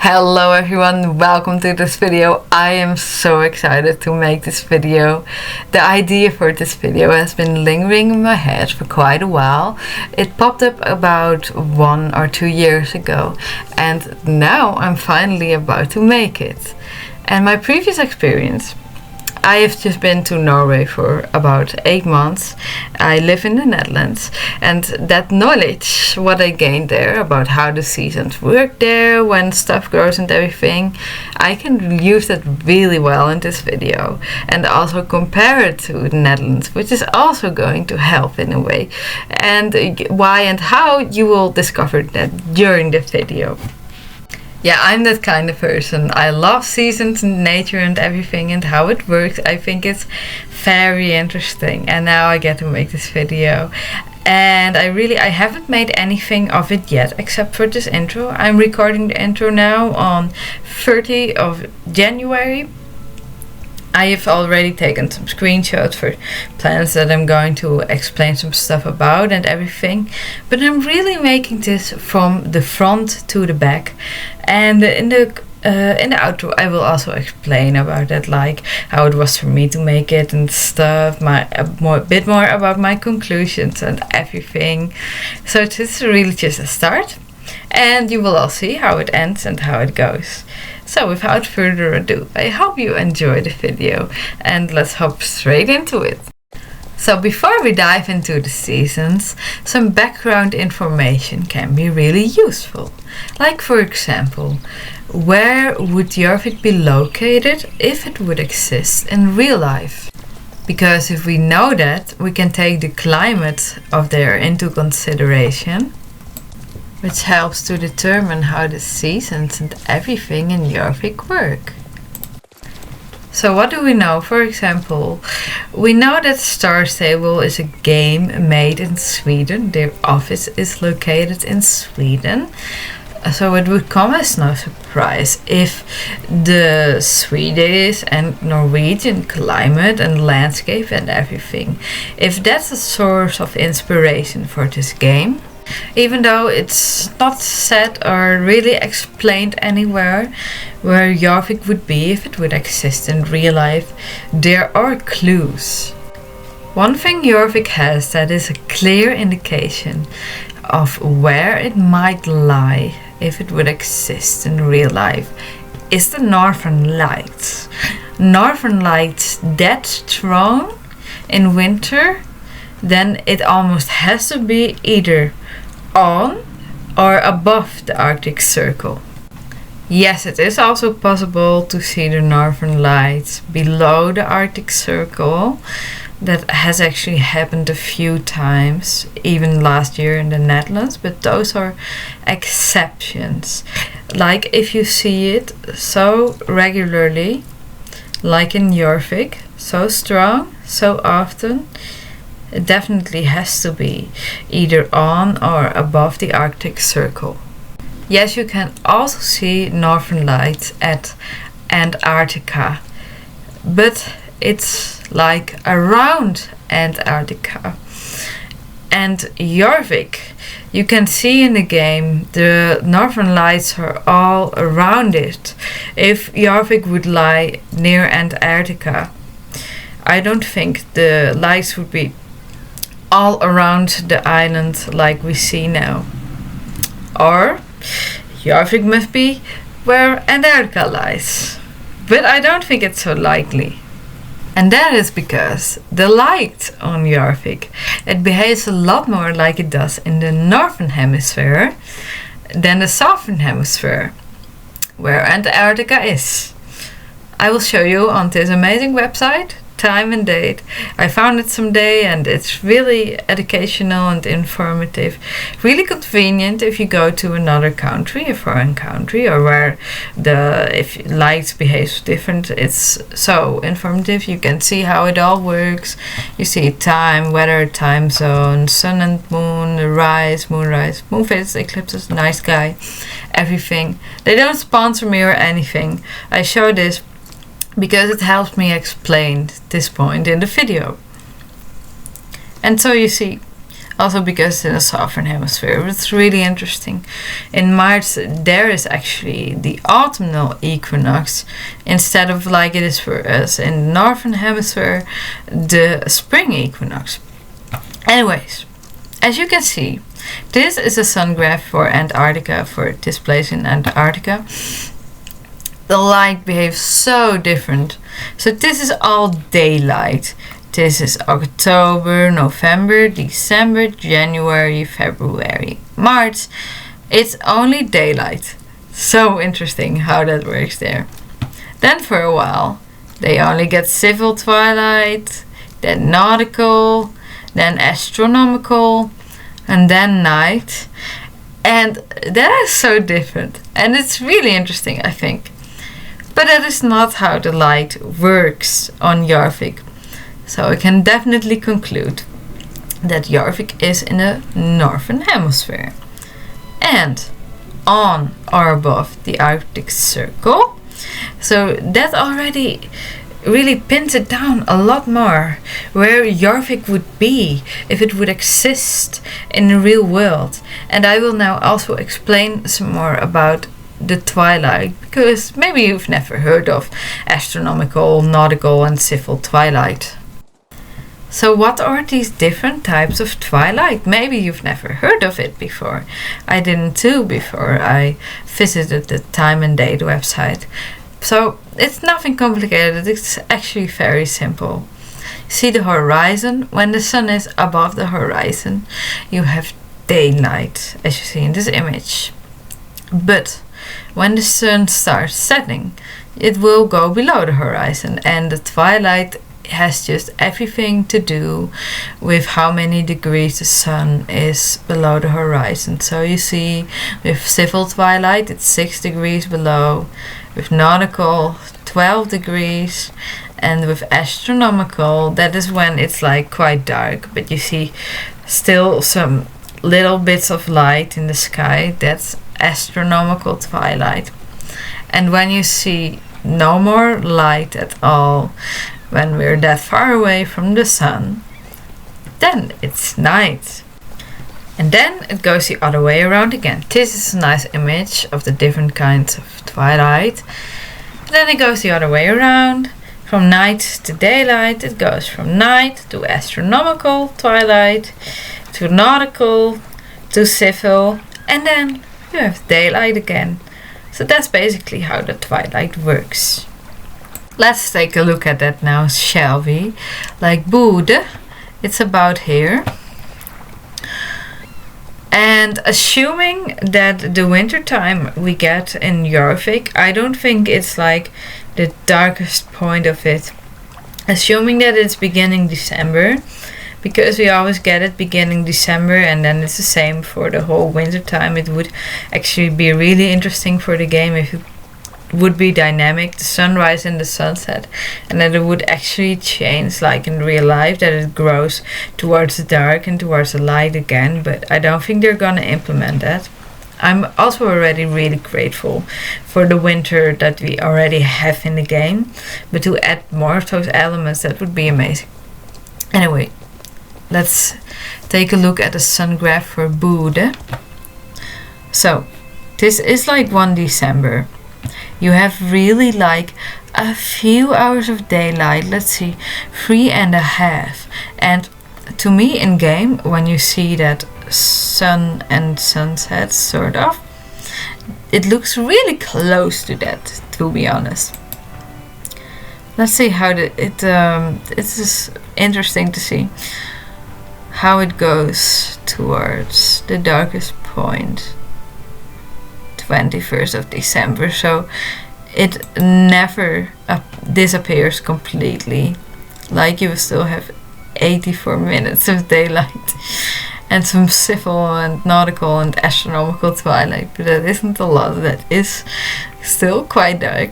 Hello everyone, welcome to this video. I am so excited to make this video. The idea for this video has been lingering in my head for quite a while. It popped up about 1 or 2 years ago and now I'm finally about to make it. And my previous experience, I have just been to Norway for about 8 months. I live in the Netherlands, and that knowledge, what I gained there about how the seasons work there, when stuff grows and everything, I can use that really well in this video and also compare it to the Netherlands, which is also going to help in a way. And why and how, you will discover that during the video. Yeah, I'm that kind of person. I love seasons and nature and everything and how it works. I think it's very interesting. And now I get to make this video. And I haven't made anything of it yet except for this intro. I'm recording the intro now on 30th of January. I have already taken some screenshots for plans that I'm going to explain some stuff about and everything. But I'm really making this from the front to the back. And in the outro I will also explain about that, like how it was for me to make it and stuff, a bit more about my conclusions and everything. So this is really just a start. And you will all see how it ends and how it goes. So without further ado, I hope you enjoy the video and let's hop straight into it. So before we dive into the seasons, some background information can be really useful. Like for example, where would Jorvik be located if it would exist in real life? Because if we know that, we can take the climate of there into consideration, which helps to determine how the seasons and everything in Jorvik work. So what do we know? For example, we know that Star Stable is a game made in Sweden. Their office is located in Sweden. So it would come as no surprise if the Swedish and Norwegian climate and landscape and everything, if that's a source of inspiration for this game. Even though it's not said or really explained anywhere where Jorvik would be if it would exist in real life, there are clues. One thing Jorvik has that is a clear indication of where it might lie if it would exist in real life is the Northern Lights. Northern Lights that strong in winter, then it almost has to be either on or above the Arctic Circle. Yes, it is also possible to see the Northern Lights below the Arctic Circle. That has actually happened a few times, even last year in the Netherlands, but those are exceptions. Like if you see it so regularly, like in Jorvik, so strong, so often, it definitely has to be either on or above the Arctic Circle. Yes, you can also see Northern Lights at Antarctica, but it's like around Antarctica. And Jorvik, you can see in the game the Northern Lights are all around it. If Jorvik would lie near Antarctica, I don't think the lights would be all around the island like we see now. Or Jorvik must be where Antarctica lies. But I don't think it's so likely. And that is because the light on Jorvik, it behaves a lot more like it does in the northern hemisphere than the southern hemisphere, where Antarctica is. I will show you on this amazing website, time and date. I found it someday and it's really educational and informative. Really convenient if you go to another country, a foreign country, or where if light behaves different. It's so informative. You can see how it all works. You see time, weather, time zone, sun and moon, rise, moonrise, moon phases, eclipses, night sky, everything. They don't sponsor me or anything. I show this because it helps me explain this point in the video. And so you see, Also because it's in the southern hemisphere. It's really interesting. In March there is actually the autumnal equinox instead of like it is for us in the northern hemisphere, the spring equinox. Anyways, as you can see, this is a sun graph for Antarctica, for this place in Antarctica. The light behaves so different. So this is all daylight. This is October, November, December, January, February, March. It's only daylight. So interesting how that works there. Then for a while, they only get civil twilight, then nautical, then astronomical, and then night. And that is so different. And it's really interesting, I think. But that is not how the light works on Jorvik. So I can definitely conclude that Jorvik is in the northern hemisphere. And on or above the Arctic Circle. So that already really pins it down a lot more where Jorvik would be if it would exist in the real world. And I will now also explain some more about the twilight, because maybe you've never heard of astronomical, nautical and civil twilight. So what are these different types of twilight? Maybe you've never heard of it before. I didn't too before I visited the time and date website. So it's nothing complicated, it's actually very simple. See the horizon? When the sun is above the horizon, you have daylight, as you see in this image. But when the sun starts setting, it will go below the horizon, and the twilight has just everything to do with how many degrees the sun is below the horizon. So you see with civil twilight it's 6 degrees below, with nautical 12 degrees, and with astronomical that is when it's like quite dark, but you see still some little bits of light in the sky. That's astronomical twilight. And when you see no more light at all, when we're that far away from the sun, then it's night. And then it goes the other way around again. This is a nice image of the different kinds of twilight. Then it goes the other way around. From night to daylight, it goes from night to astronomical twilight, to nautical, to civil, and then you have daylight again. So that's basically how the twilight works. Let's take a look at that now, shall we? Like Bude, it's about here. And assuming that the winter time we get in Jorvik, I don't think it's like the darkest point of it. Assuming that it's beginning December, because we always get it beginning December and then it's the same for the whole winter time. It would actually be really interesting for the game if it would be dynamic, the sunrise and the sunset, and that it would actually change like in real life, that it grows towards the dark and towards the light again. But I don't think they're gonna implement that. I'm also already really grateful for the winter that we already have in the game, but to add more of those elements, that would be amazing. Anyway, let's take a look at the sun graph for Bude. So this is like 1 December. You have really like a few hours of daylight. Let's see, 3.5. And to me in game, when you see that sun and sunset sort of, it looks really close to that, to be honest. Let's see how it's just interesting to see how it goes towards the darkest point, 21st of December. So it never disappears completely. Like you still have 84 minutes of daylight and some civil and nautical and astronomical twilight, but that isn't a lot. That is still quite dark.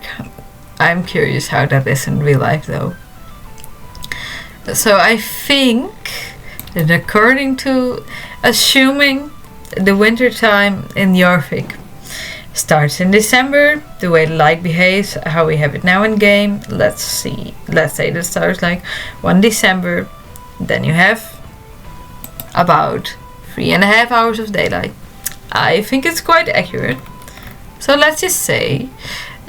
I'm curious how that is in real life though. So I think that according to assuming the winter time in Jorvik starts in December, the way the light behaves, how we have it now in game, let's see, let's say that starts like 1 December, then you have about 3.5 hours of daylight. I think it's quite accurate. So let's just say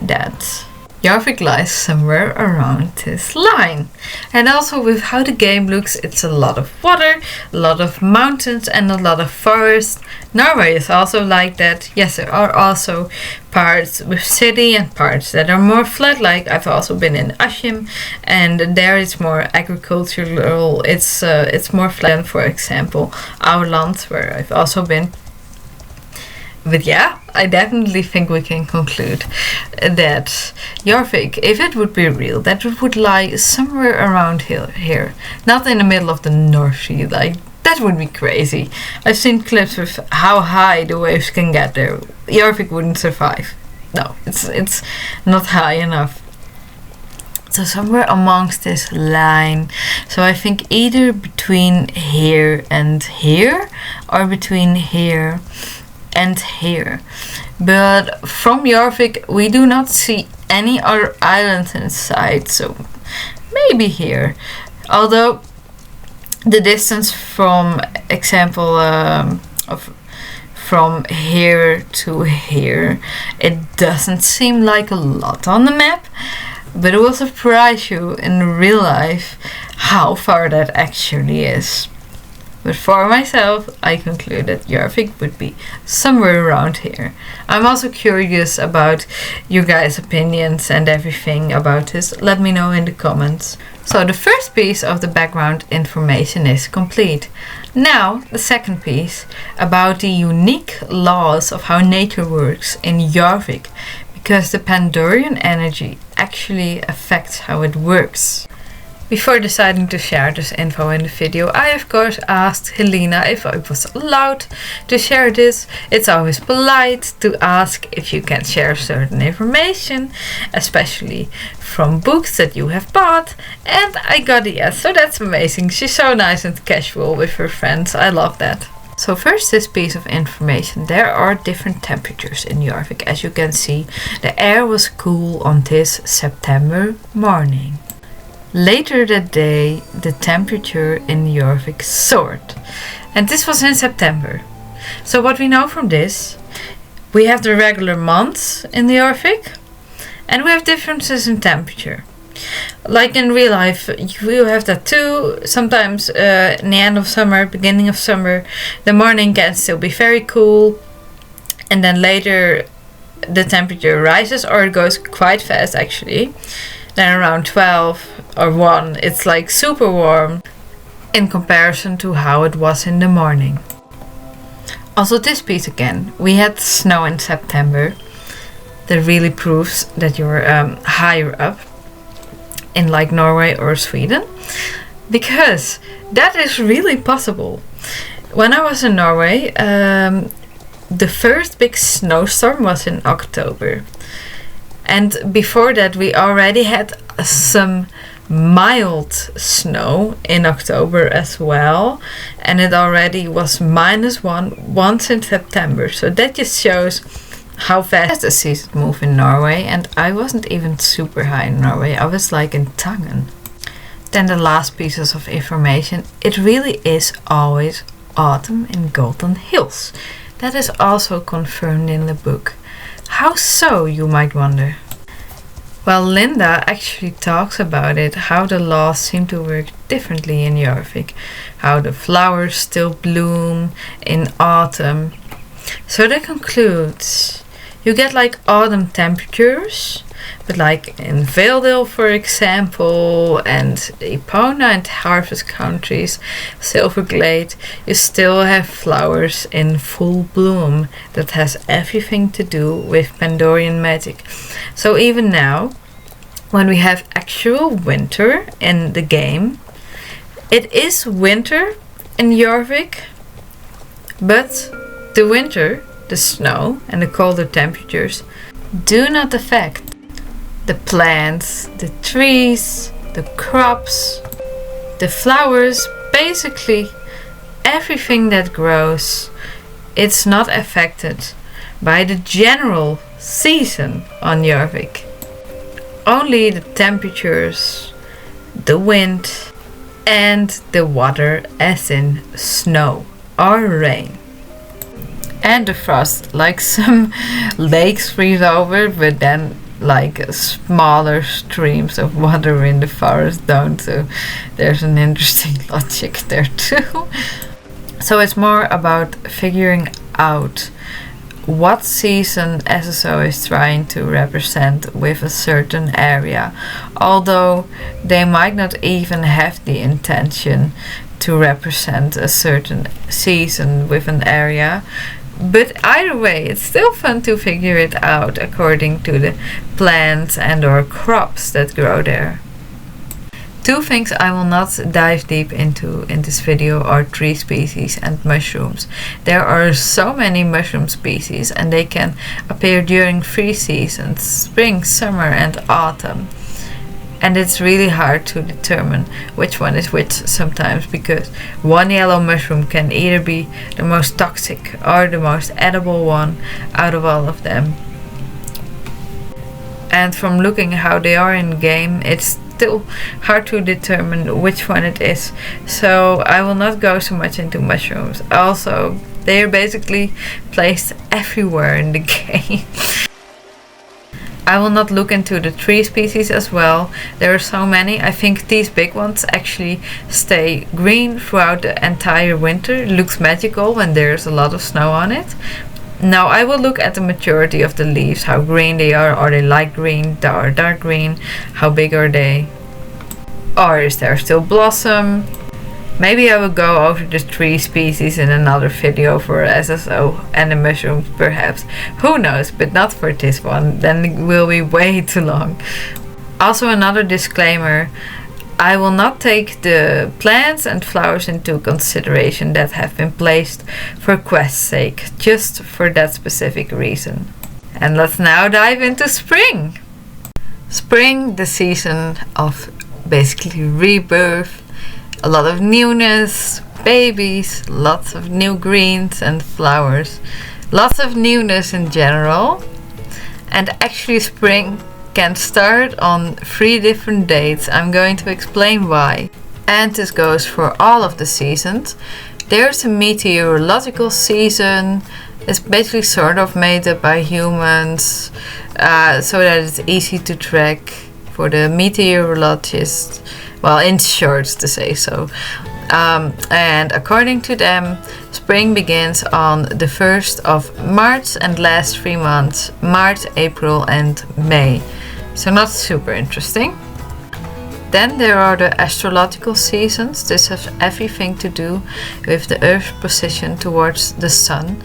that Jorvik lies somewhere around this line. And also with how the game looks, it's a lot of water, a lot of mountains and a lot of forest. Norway is also like that. Yes, there are also parts with city and parts that are more flat, like I've also been in Askim, and there it's more agricultural, it's more flat than, for example, our land where I've also been. But yeah, I definitely think we can conclude that Jorvik, if it would be real, that it would lie somewhere around here. Not in the middle of the North Sea, like that would be crazy. I've seen clips of how high the waves can get there. Jorvik wouldn't survive. No, it's not high enough. So somewhere amongst this line. So I think either between here and here, or between here and here. But from Jorvik we do not see any other islands in sight, so maybe here. Although the distance from example from here to here, it doesn't seem like a lot on the map, but it will surprise you in real life how far that actually is. But for myself, I concluded Jorvik would be somewhere around here. I'm also curious about you guys' opinions and everything about this. Let me know in the comments. So the first piece of the background information is complete. Now the second piece about the unique laws of how nature works in Jorvik, because the Pandorian energy actually affects how it works. Before deciding to share this info in the video, I of course asked Helena if I was allowed to share this. It's always polite to ask if you can share certain information, especially from books that you have bought, and I got a yes, so that's amazing. She's so nice and casual with her friends, I love that. So first, this piece of information. There are different temperatures in Jorvik. As you can see, the air was cool on this September morning. Later that day, the temperature in Jorvik soared, and this was in September. So what we know from this, we have the regular months in the Jorvik, and we have differences in temperature. Like in real life, you have that too. Sometimes in the end of summer, beginning of summer, the morning can still be very cool, and then later the temperature rises, or it goes quite fast actually. Then around 12 or 1, it's like super warm in comparison to how it was in the morning. Also this piece again, we had snow in September. That really proves that you're higher up in like Norway or Sweden, because that is really possible. When I was in Norway, the first big snowstorm was in October. And before that we already had some mild snow in October as well, and it already was -1 once in September. So that just shows how fast the seasons move in Norway, and I wasn't even super high in Norway, I was like in Tangen. Then the last pieces of information, it really is always autumn in Golden Hills. That is also confirmed in the book. How so, you might wonder? Well, Linda actually talks about it, how the laws seem to work differently in Jorvik, how the flowers still bloom in autumn. So that concludes, you get like autumn temperatures, but like in Valedale for example, and Epona and Harvest countries, Silverglade, you still have flowers in full bloom. That has everything to do with Pandorian magic. So even now, when we have actual winter in the game, it is winter in Jorvik, but the winter, the snow and the colder temperatures do not affect the plants, the trees, the crops, the flowers, basically everything that grows. It's not affected by the general season on Jorvik. Only the temperatures, the wind and the water, as in snow, or rain. And the frost, like some lakes freeze over, but then like smaller streams of water in the forest don't. So there's an interesting logic there too. So it's more about figuring out what season SSO is trying to represent with a certain area, although they might not even have the intention to represent a certain season with an area. But either way, it's still fun to figure it out according to the plants and or crops that grow there. Two things I will not dive deep into in this video are tree species and mushrooms. There are so many mushroom species and they can appear during 3 seasons, spring, summer and autumn. And it's really hard to determine which one is which sometimes, because one yellow mushroom can either be the most toxic or the most edible one out of all of them. And from looking how they are in game, it's still hard to determine which one it is. So I will not go so much into mushrooms. Also, they are basically placed everywhere in the game. I will not look into the tree species as well. There are so many. I think these big ones actually stay green throughout the entire winter. It looks magical when there's a lot of snow on it. Now I will look at the majority of the leaves, how green they are they light green, or dark green, how big are they, or is there still blossom. Maybe I will go over the tree species in another video for SSO and the mushrooms perhaps. Who knows, but not for this one, then it will be way too long. Also another disclaimer, I will not take the plants and flowers into consideration that have been placed for quest's sake, just for that specific reason. And let's now dive into spring. Spring, the season of basically rebirth. A lot of newness, babies, lots of new greens and flowers. Lots of newness in general. And actually spring can start on 3 different dates. I'm going to explain why. And this goes for all of the seasons. There's a meteorological season. It's basically sort of made up by humans, so that it's easy to track for the meteorologists. Well, in short to say so. And according to them, spring begins on the 1st of March and lasts 3 months, March, April and May. So not super interesting. Then there are the astrological seasons. This has everything to do with the Earth's position towards the Sun.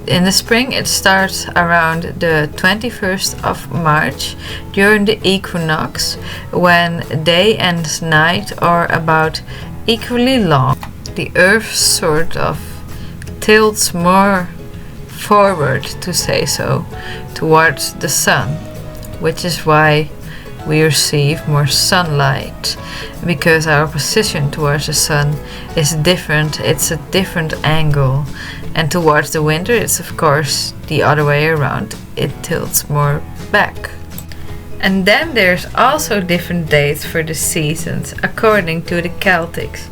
In the spring it starts around the 21st of March during the equinox, when day and night are about equally long. The Earth sort of tilts more forward, to say so, towards the Sun, which is why we receive more sunlight, because our position towards the Sun is different. It's a different angle. And towards the winter, it's of course the other way around. It tilts more back. And then there's also different dates for the seasons according to the Celtics.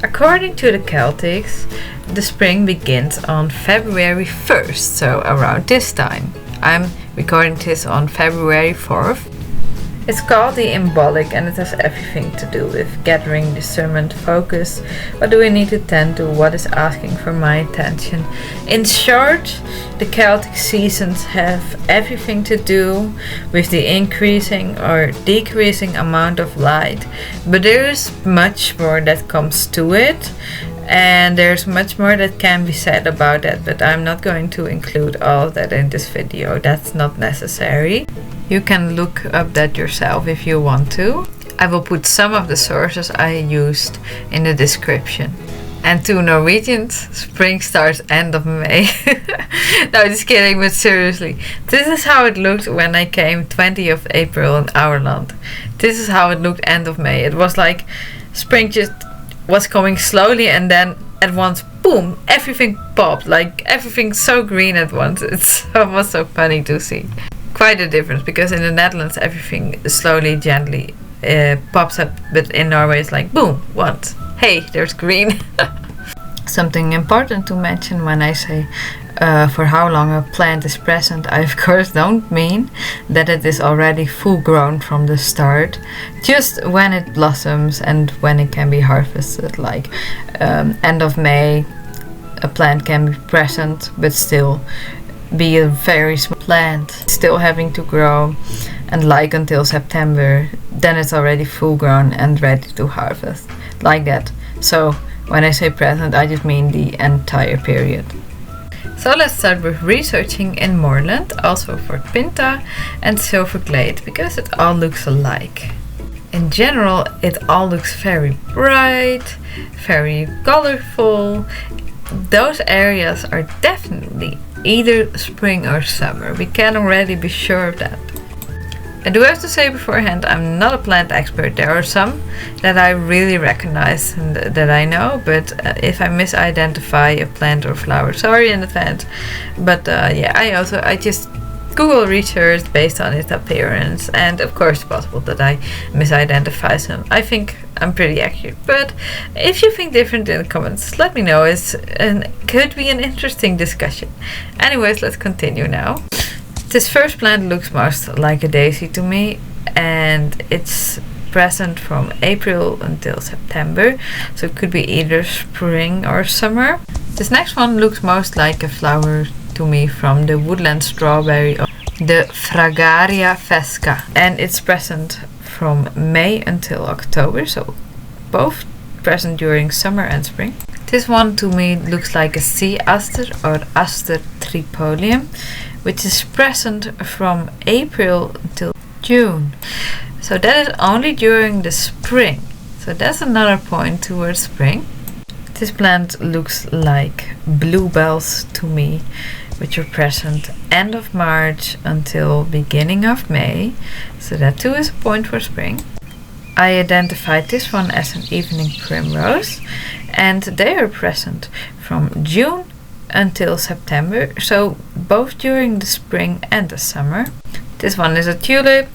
According to the Celtics, the spring begins on February 1st, so around this time. I'm recording this on February 4th. It's called the Embolic and it has everything to do with gathering discernment, focus, what do we need to tend to, what is asking for my attention. In short, the Celtic seasons have everything to do with the increasing or decreasing amount of light, but there is much more that comes to it. And there's much more that can be said about that, but I'm not going to include all of that in this video. That's not necessary. You can look up that yourself if you want to. I will put some of the sources I used in the description. And to Norwegians, spring starts end of May. No, just kidding, but seriously. This is how it looked when I came 20th of April in our land. This is how it looked end of May. It was like spring just was coming slowly and then at once, boom, everything popped. Like everything so green at once. It was so funny to see. Quite a difference, because in the Netherlands everything slowly, gently pops up, but in Norway it's like boom, once. Hey, there's green. Something important to mention when I say for how long a plant is present, I of course don't mean that it is already full grown from the start, just when it blossoms and when it can be harvested, like end of May. A plant can be present but still be a very small plant, still having to grow, and like until September, then it's already full grown and ready to harvest, like that. So when I say present, I just mean the entire period. So let's start with researching in moorland, also for Pinta and silver glade, because it all looks alike. In general, it all looks very bright, very colorful. Those areas are definitely either spring or summer. We can already be sure of that. I do have to say beforehand, I'm not a plant expert. There are some that I really recognize and that I know, but if I misidentify a plant or flower, sorry in advance. But yeah, I just Google research based on its appearance, and of course it's possible that I misidentify some. I think I'm pretty accurate, but if you think different in the comments, let me know. Could be an interesting discussion. Anyways, let's continue now. This first plant looks most like a daisy to me, and it's present from April until September, so it could be either spring or summer. This next one looks most like a flower to me from the woodland strawberry, the Fragaria vesca, and it's present from May until October, so both present during summer and spring. This one to me looks like a sea aster or Aster tripolium, which is present from April until June. So that is only during the spring. So that's another point towards spring. This plant looks like bluebells to me, which are present end of March until beginning of May. So that too is a point for spring. I identified this one as an evening primrose, and they are present from June until September, so both during the spring and the summer. This one is a tulip.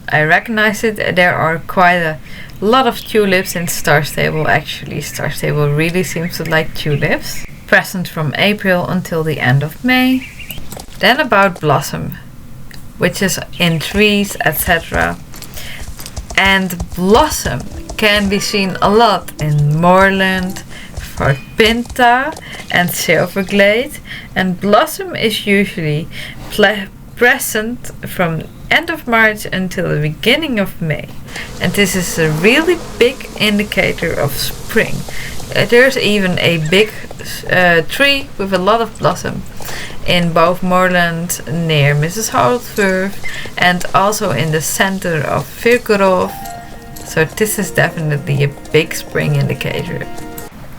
I recognize it. There are quite a lot of tulips in StarStable. Actually, StarStable really seems to like tulips. Present from April until the end of May. Then about blossom, which is in trees, etc. And blossom can be seen a lot in moorland, for Pinta and silver glade, and blossom is usually present from end of March until the beginning of May, and this is a really big indicator of spring. There's even a big tree with a lot of blossom in both moorland near Mrs. Holtworth and also in the center of Virkorov, so this is definitely a big spring indicator.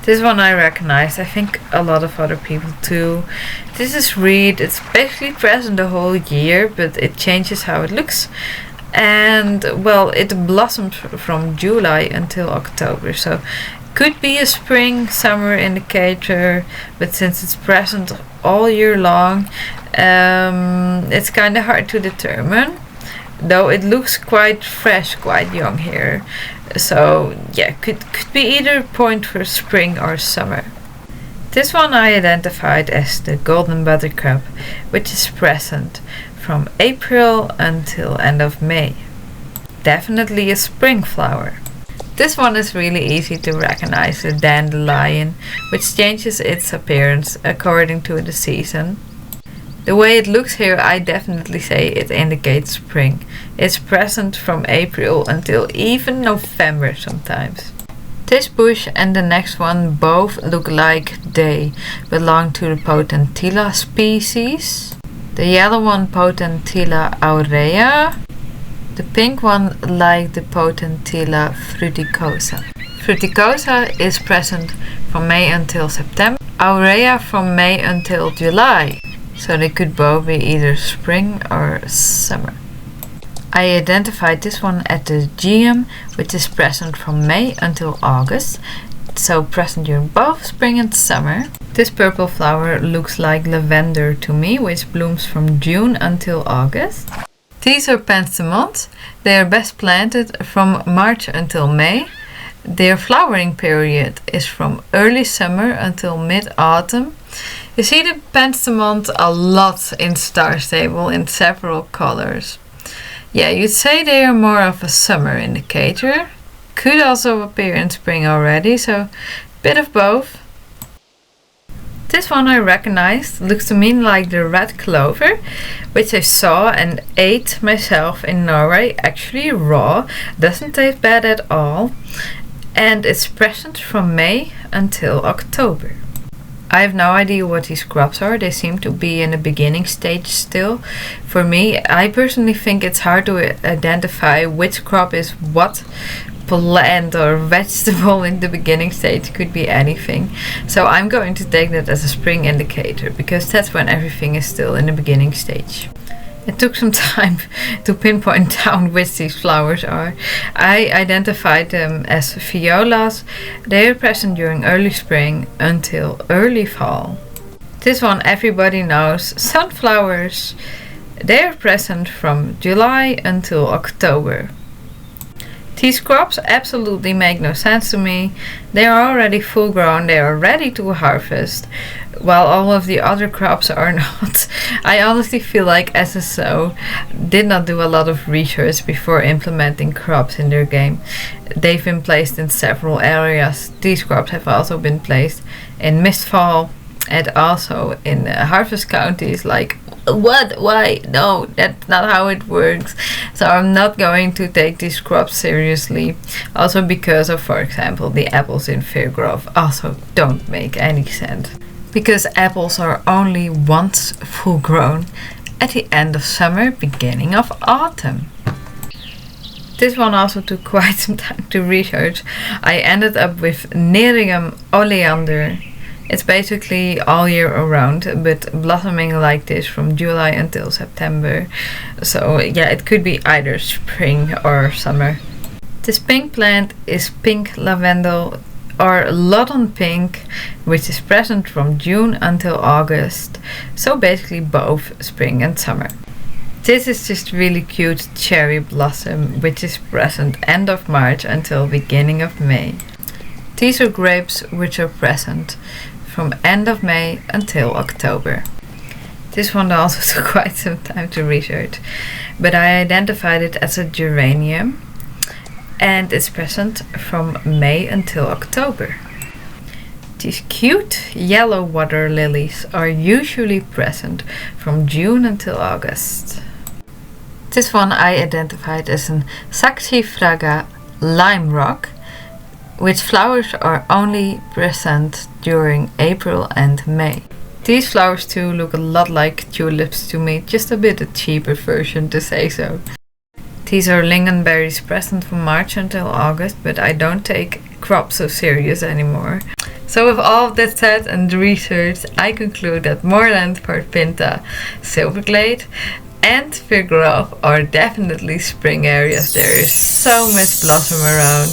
This one I recognize, I think a lot of other people too. This is reed. It's basically present the whole year, but it changes how it looks. And well, it blossoms from July until October, so could be a spring, summer indicator, but since it's present all year long, it's kind of hard to determine. Though it looks quite fresh, quite young here. So yeah, could be either point for spring or summer. This one I identified as the golden buttercup, which is present from April until end of May. Definitely a spring flower. This one is really easy to recognize, the dandelion, which changes its appearance according to the season. The way it looks here, I definitely say it indicates spring. It's present from April until even November sometimes. This bush and the next one both look like they belong to the Potentilla species. The yellow one Potentilla aurea. The pink one like the Potentilla fruticosa. Fruticosa is present from May until September. Aurea from May until July. So they could both be either spring or summer. I identified this one at the geum, which is present from May until August, so present during both spring and summer. This purple flower looks like lavender to me, which blooms from June until August. These are pentstemons. They are best planted from March until May, Their flowering period is from early summer until mid-autumn. You see the penstemon a lot in Star Stable in several colors. Yeah, you'd say they are more of a summer indicator. Could also appear in spring already, so a bit of both. This one I recognized, looks to me like the red clover, which I saw and ate myself in Norway, actually raw, doesn't taste bad at all, and it's present from May until October. I have no idea what these crops are, they seem to be in the beginning stage still. For me, I personally think it's hard to identify which crop is what plant or vegetable in the beginning stage, could be anything. So I'm going to take that as a spring indicator because that's when everything is still in the beginning stage. It took some time to pinpoint down which these flowers are. I identified them as violas. They are present during early spring until early fall. This one everybody knows, sunflowers. They are present from July until October. These crops absolutely make no sense to me. They are already full grown, they are ready to harvest, while all of the other crops are not. I honestly feel like SSO did not do a lot of research before implementing crops in their game. They've been placed in several areas. These crops have also been placed in Mistfall and also in harvest counties. Like, what? Why? No, that's not how it works. So I'm not going to take these crops seriously. Also because of, for example, the apples in Fairgrove also don't make any sense. Because apples are only once full grown at the end of summer, beginning of autumn. This one also took quite some time to research. I ended up with Nerium oleander. It's basically all year around, but blossoming like this from July until September. So yeah, it could be either spring or summer. This pink plant is pink lavendel or Loddon pink, which is present from June until August. So basically both spring and summer. This is just really cute cherry blossom, which is present end of March until beginning of May. These are grapes which are present from end of May until October. This one also took quite some time to research, but I identified it as a geranium and it's present from May until October. These cute yellow water lilies are usually present from June until August. This one I identified as an Saxifraga lime rock, which flowers are only present during April and May. These flowers too look a lot like tulips to me, just a bit a cheaper version to say so. These are lingonberries present from March until August, but I don't take crops so serious anymore. So with all of that said and research, I conclude that Moorland, Port Pinta, Silverglade and Fairgrove are definitely spring areas. There is so much blossom around.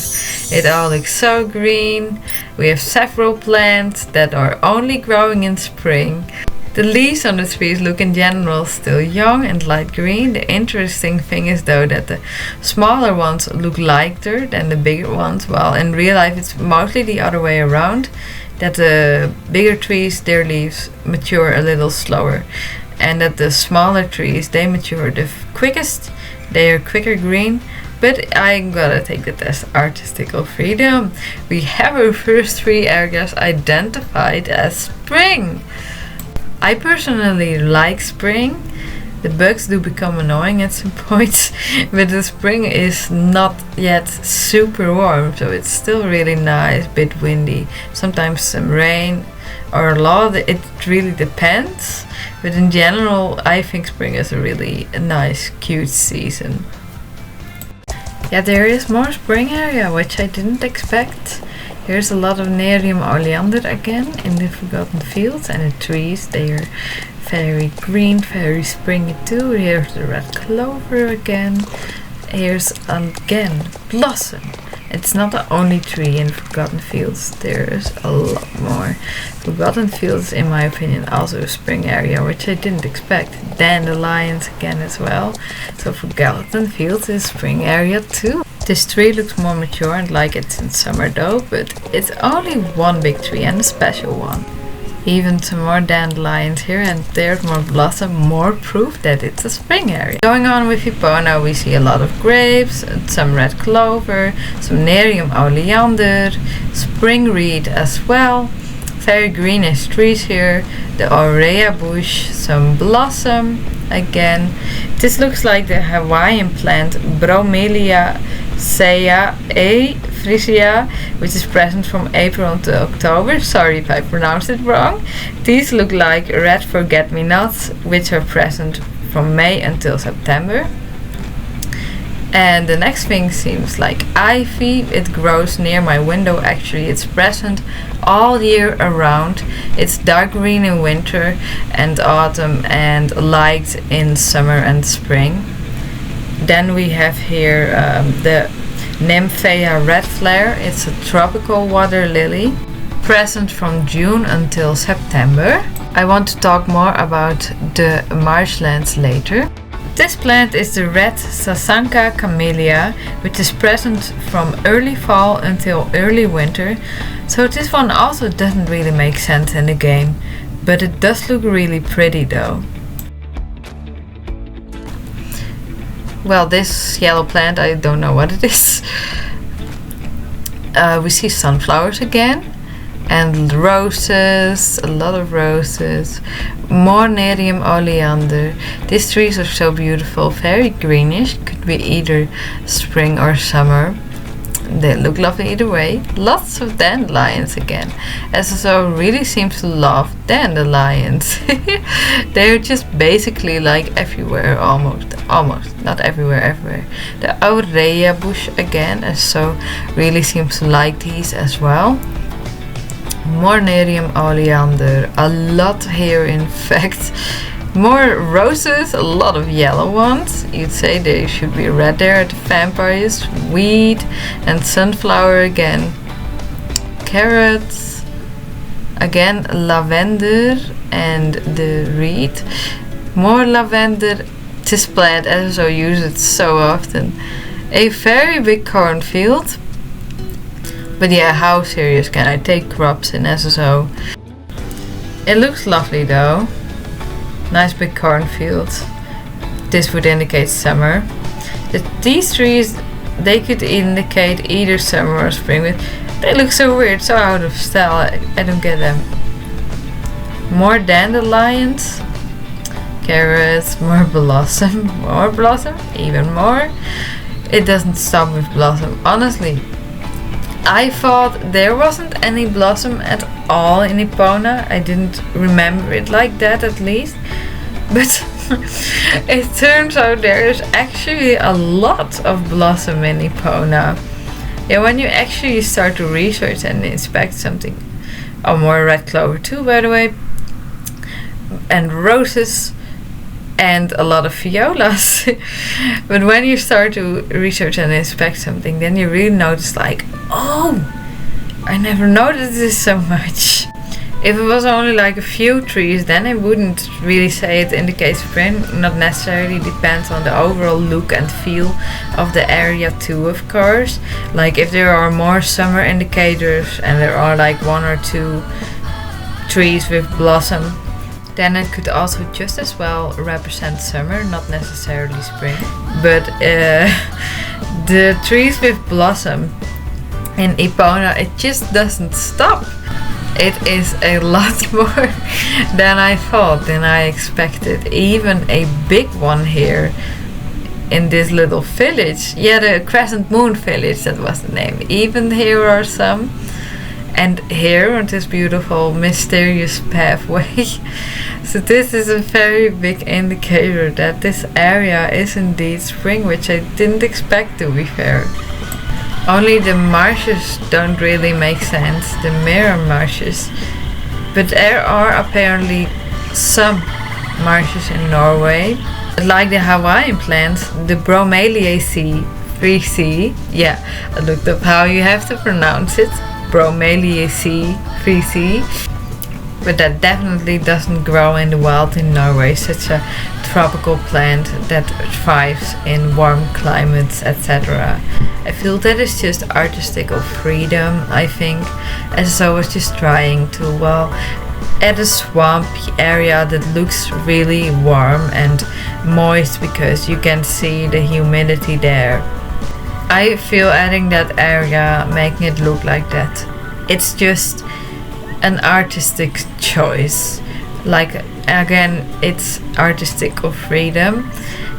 It all looks so green. We have several plants that are only growing in spring. The leaves on the trees look in general still young and light green. The interesting thing is though that the smaller ones look lighter than the bigger ones, while in real life it's mostly the other way around, that the bigger trees, their leaves mature a little slower, and that the smaller trees, they mature the quickest. They are quicker green, but I'm gonna take it as artistical freedom. We have our first 3 areas identified as spring. I personally like spring. The bugs do become annoying at some points, but the spring is not yet super warm, so it's still really nice, bit windy, sometimes some rain or a lot. It really depends, but in general I think spring is a really nice, cute season. Yeah, there is more spring area, which I didn't expect. Here's a lot of Nerium oleander again in the Forgotten Fields, and the trees, they are very green, very springy too. Here's the red clover again. Here's again blossom. It's not the only tree in Forgotten Fields, there's a lot more. Forgotten Fields, in my opinion, also a spring area, which I didn't expect. Dandelions again as well. So Forgotten Fields is spring area too. This tree looks more mature and like it's in summer though, but it's only one big tree and a special one. Even some more dandelions here, and there's more blossom, more proof that it's a spring area. Going on with Epona, we see a lot of grapes, some red clover, some Nerium oleander, spring reed as well. Very greenish trees here. The aurea bush, some blossom again. This looks like the Hawaiian plant Bromelia Sea A Frisia, which is present from April to October. Sorry if I pronounced it wrong. These look like red forget-me-nots, which are present from May until September. And the next thing seems like ivy. It grows near my window actually. It's present all year around. It's dark green in winter and autumn and light in summer and spring. Then we have here the Nymphea red flare. It's a tropical water lily, present from June until September. I want to talk more about the marshlands later. This plant is the red Sasanka camellia, which is present from early fall until early winter. So this one also doesn't really make sense in the game, but it does look really pretty though. Well, this yellow plant, I don't know what it is. We see sunflowers again. And roses, a lot of roses, more Nerium oleander. These trees are so beautiful, very greenish, could be either spring or summer. They look lovely either way. Lots of dandelions again. SSO really seems to love dandelions. They're just basically like everywhere, almost, not everywhere. The aurea bush again, SSO really seems to like these as well. More Nerium oleander, a lot here in fact. More roses, a lot of yellow ones. You'd say they should be red there at the vampires. Wheat and sunflower again. Carrots. Again lavender and the reed. More lavender. This plant, SSO uses it so often. A very big cornfield. But yeah, how serious can I take crops in SSO? It looks lovely though. Nice big cornfield. This would indicate summer. These trees, they could indicate either summer or spring, but they look so weird, so out of style. I don't get them. More dandelions. Carrots, more blossom, even more. It doesn't stop with blossom, honestly. I thought there wasn't any blossom at all in Epona. I didn't remember it like that at least. But it turns out there is actually a lot of blossom in Epona. Yeah, when you actually start to research and inspect something. Oh, more red clover too, by the way. And roses. And a lot of violas. But when you start to research and inspect something, then you really notice like, oh, I never noticed this so much. If it was only like a few trees, then I wouldn't really say it indicates spring. Not necessarily, depends on the overall look and feel of the area too, of course. Like if there are more summer indicators and there are like one or two trees with blossom, then it could also just as well represent summer, not necessarily spring. But the trees with blossom in Epona, it just doesn't stop. It is a lot more than I thought, than I expected. Even a big one here in this little village. Yeah, the Crescent Moon village, that was the name. Even here are some. And here on this beautiful mysterious pathway. So this is a very big indicator that this area is indeed spring, which I didn't expect, to be fair. Only the marshes don't really make sense, the mirror marshes. But there are apparently some marshes in Norway. Like the Hawaiian plants, the Bromeliaceae 3C. Yeah, I looked up how you have to pronounce it. Bromeliaceae 3C. but that definitely doesn't grow in the wild in Norway, such a tropical plant that thrives in warm climates, etc. I feel that is just artistical freedom, I think. SSO was just trying to, add a swampy area that looks really warm and moist because you can see the humidity there. I feel adding that area, making it look like that, it's just an artistic choice. Like, again, it's artistical freedom.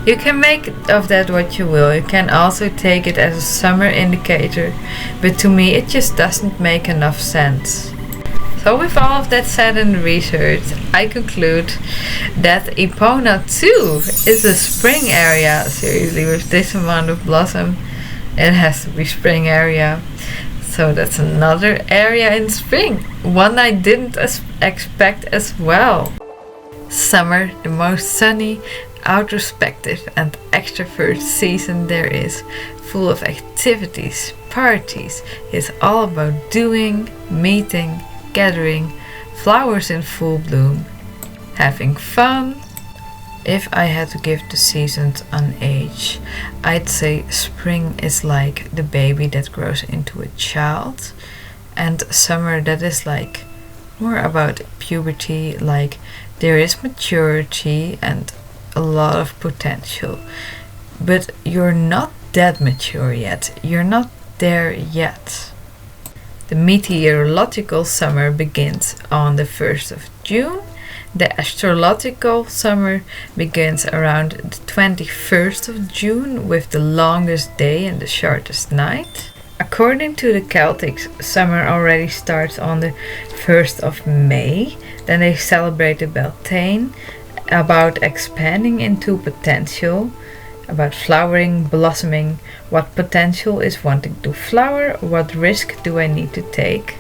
You can make of that what you will. You can also take it as a summer indicator, but to me it just doesn't make enough sense. So with all of that said in research, I conclude that Epona too is a spring area. Seriously, with this amount of blossom, it has to be spring area. So that's another area in spring, one I didn't expect as well. Summer, the most sunny, introspective and extrovert season there is, full of activities, parties. It's all about doing, meeting, gathering, flowers in full bloom, having fun. If I had to give the seasons an age, I'd say spring is like the baby that grows into a child, and summer that is like more about puberty, like there is maturity and a lot of potential, but you're not that mature yet, you're not there yet. The meteorological summer begins on the 1st of June. The astrological summer begins around the 21st of June with the longest day and the shortest night. According to the Celtics, summer already starts on the 1st of May. Then they celebrate the Beltane, about expanding into potential, about flowering, blossoming, what potential is wanting to flower, what risk do I need to take.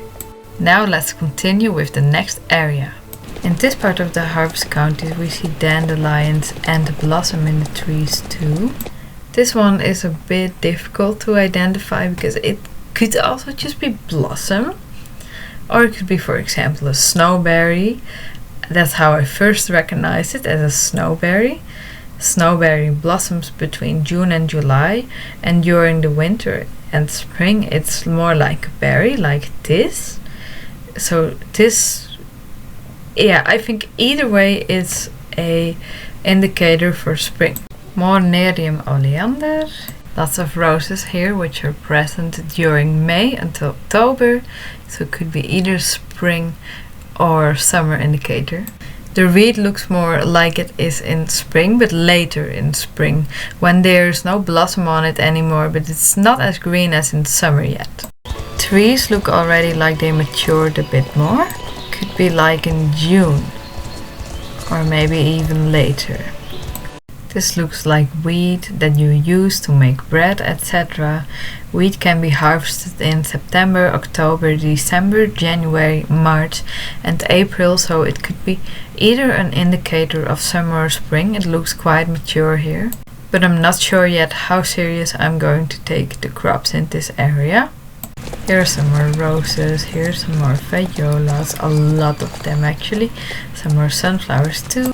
Now let's continue with the next area. In this part of the harvest counties we see dandelions and blossom in the trees too. This one is a bit difficult to identify because it could also just be blossom, or it could be, for example, a snowberry. That's how I first recognized it, as a snowberry. Snowberry blossoms between June and July, and during the winter and spring it's more like a berry, like this. So this, I think either way it's a indicator for spring. More Nerium oleander. Lots of roses here which are present during May until October, so it could be either spring or summer indicator. The reed looks more like it is in spring, but later in spring, when there's no blossom on it anymore, but it's not as green as in summer yet. Trees look already like they matured a bit more. Could be like in June, or maybe even later. This looks like wheat that you use to make bread, etc. Wheat can be harvested in September, October, December, January, March and April, so it could be either an indicator of summer or spring. It looks quite mature here, but I'm not sure yet how serious I'm going to take the crops in this area. Here are some more roses, here's some more violas, a lot of them actually, some more sunflowers too.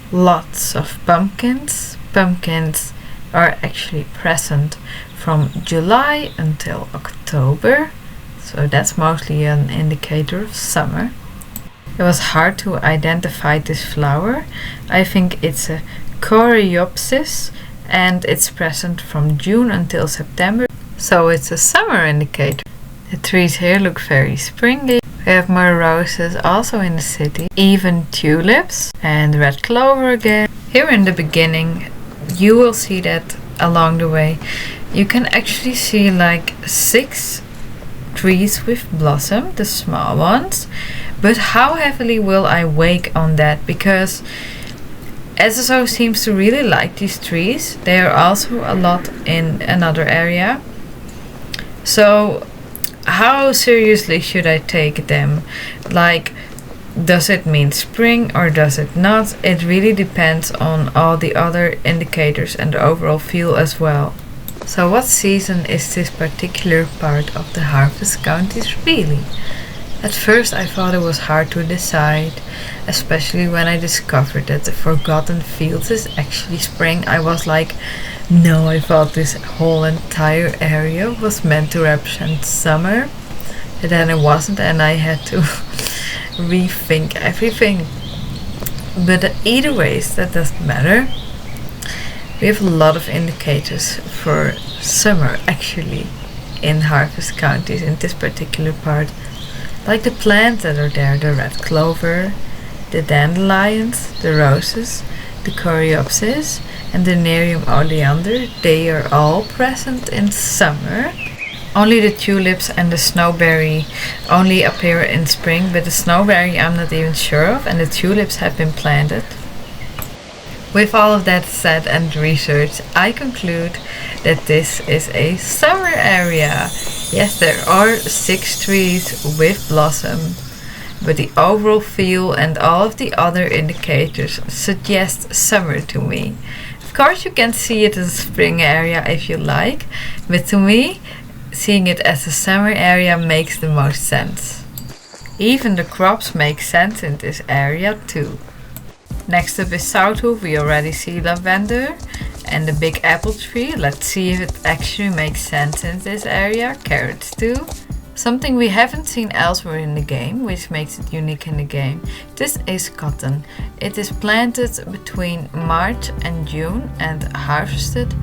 Lots of pumpkins. Pumpkins are actually present from July until October, so that's mostly an indicator of summer. It was hard to identify this flower. I think it's a coreopsis and it's present from June until September, so it's a summer indicator. The trees here look very springy. We have more roses also in the city, even tulips and red clover again. Here in the beginning you will see that along the way you can actually see like 6 trees with blossom, the small ones. But how heavily will I weigh on that? Because SSO seems to really like these trees. They are also a lot in another area. So how seriously should I take them? Like, does it mean spring or does it not? It really depends on all the other indicators and the overall feel as well. So what season is this particular part of the harvest counties really? At first I thought it was hard to decide, especially when I discovered that the Forgotten Fields is actually spring. I was like, no, I thought this whole entire area was meant to represent summer. And then it wasn't, and I had to rethink everything. But either ways, that doesn't matter. We have a lot of indicators for summer actually in harvest counties in this particular part. Like the plants that are there, the red clover, the dandelions, the roses, the coreopsis, and the Nerium oleander, they are all present in summer. Only the tulips and the snowberry only appear in spring, but the snowberry I'm not even sure of, and the tulips have been planted. With all of that said and research, I conclude that this is a summer area. Yes, there are 6 trees with blossom, but the overall feel and all of the other indicators suggest summer to me. Of course, you can see it as a spring area if you like, but to me, seeing it as a summer area makes the most sense. Even the crops make sense in this area too. Next up is Southhoof. We already see lavender and the big apple tree. Let's see if it actually makes sense in this area. Carrots too. Something we haven't seen elsewhere in the game, which makes it unique in the game. This is cotton. It is planted between March and June and harvested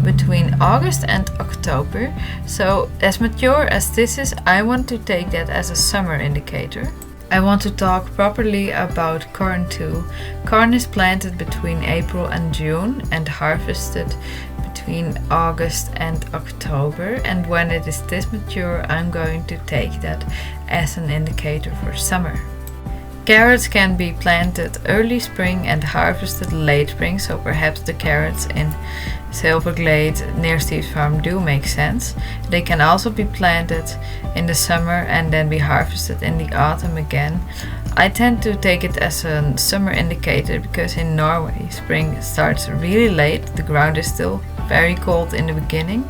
between August and October. So as mature as this is, I want to take that as a summer indicator. I want to talk properly about corn too. Corn is planted between April and June and harvested between August and October, and when it is this mature, I'm going to take that as an indicator for summer. Carrots can be planted early spring and harvested late spring, so perhaps the carrots in Silverglade near Steve's farm do make sense. They can also be planted in the summer and then be harvested in the autumn again. I tend to take it as a summer indicator because in Norway spring starts really late, the ground is still very cold in the beginning.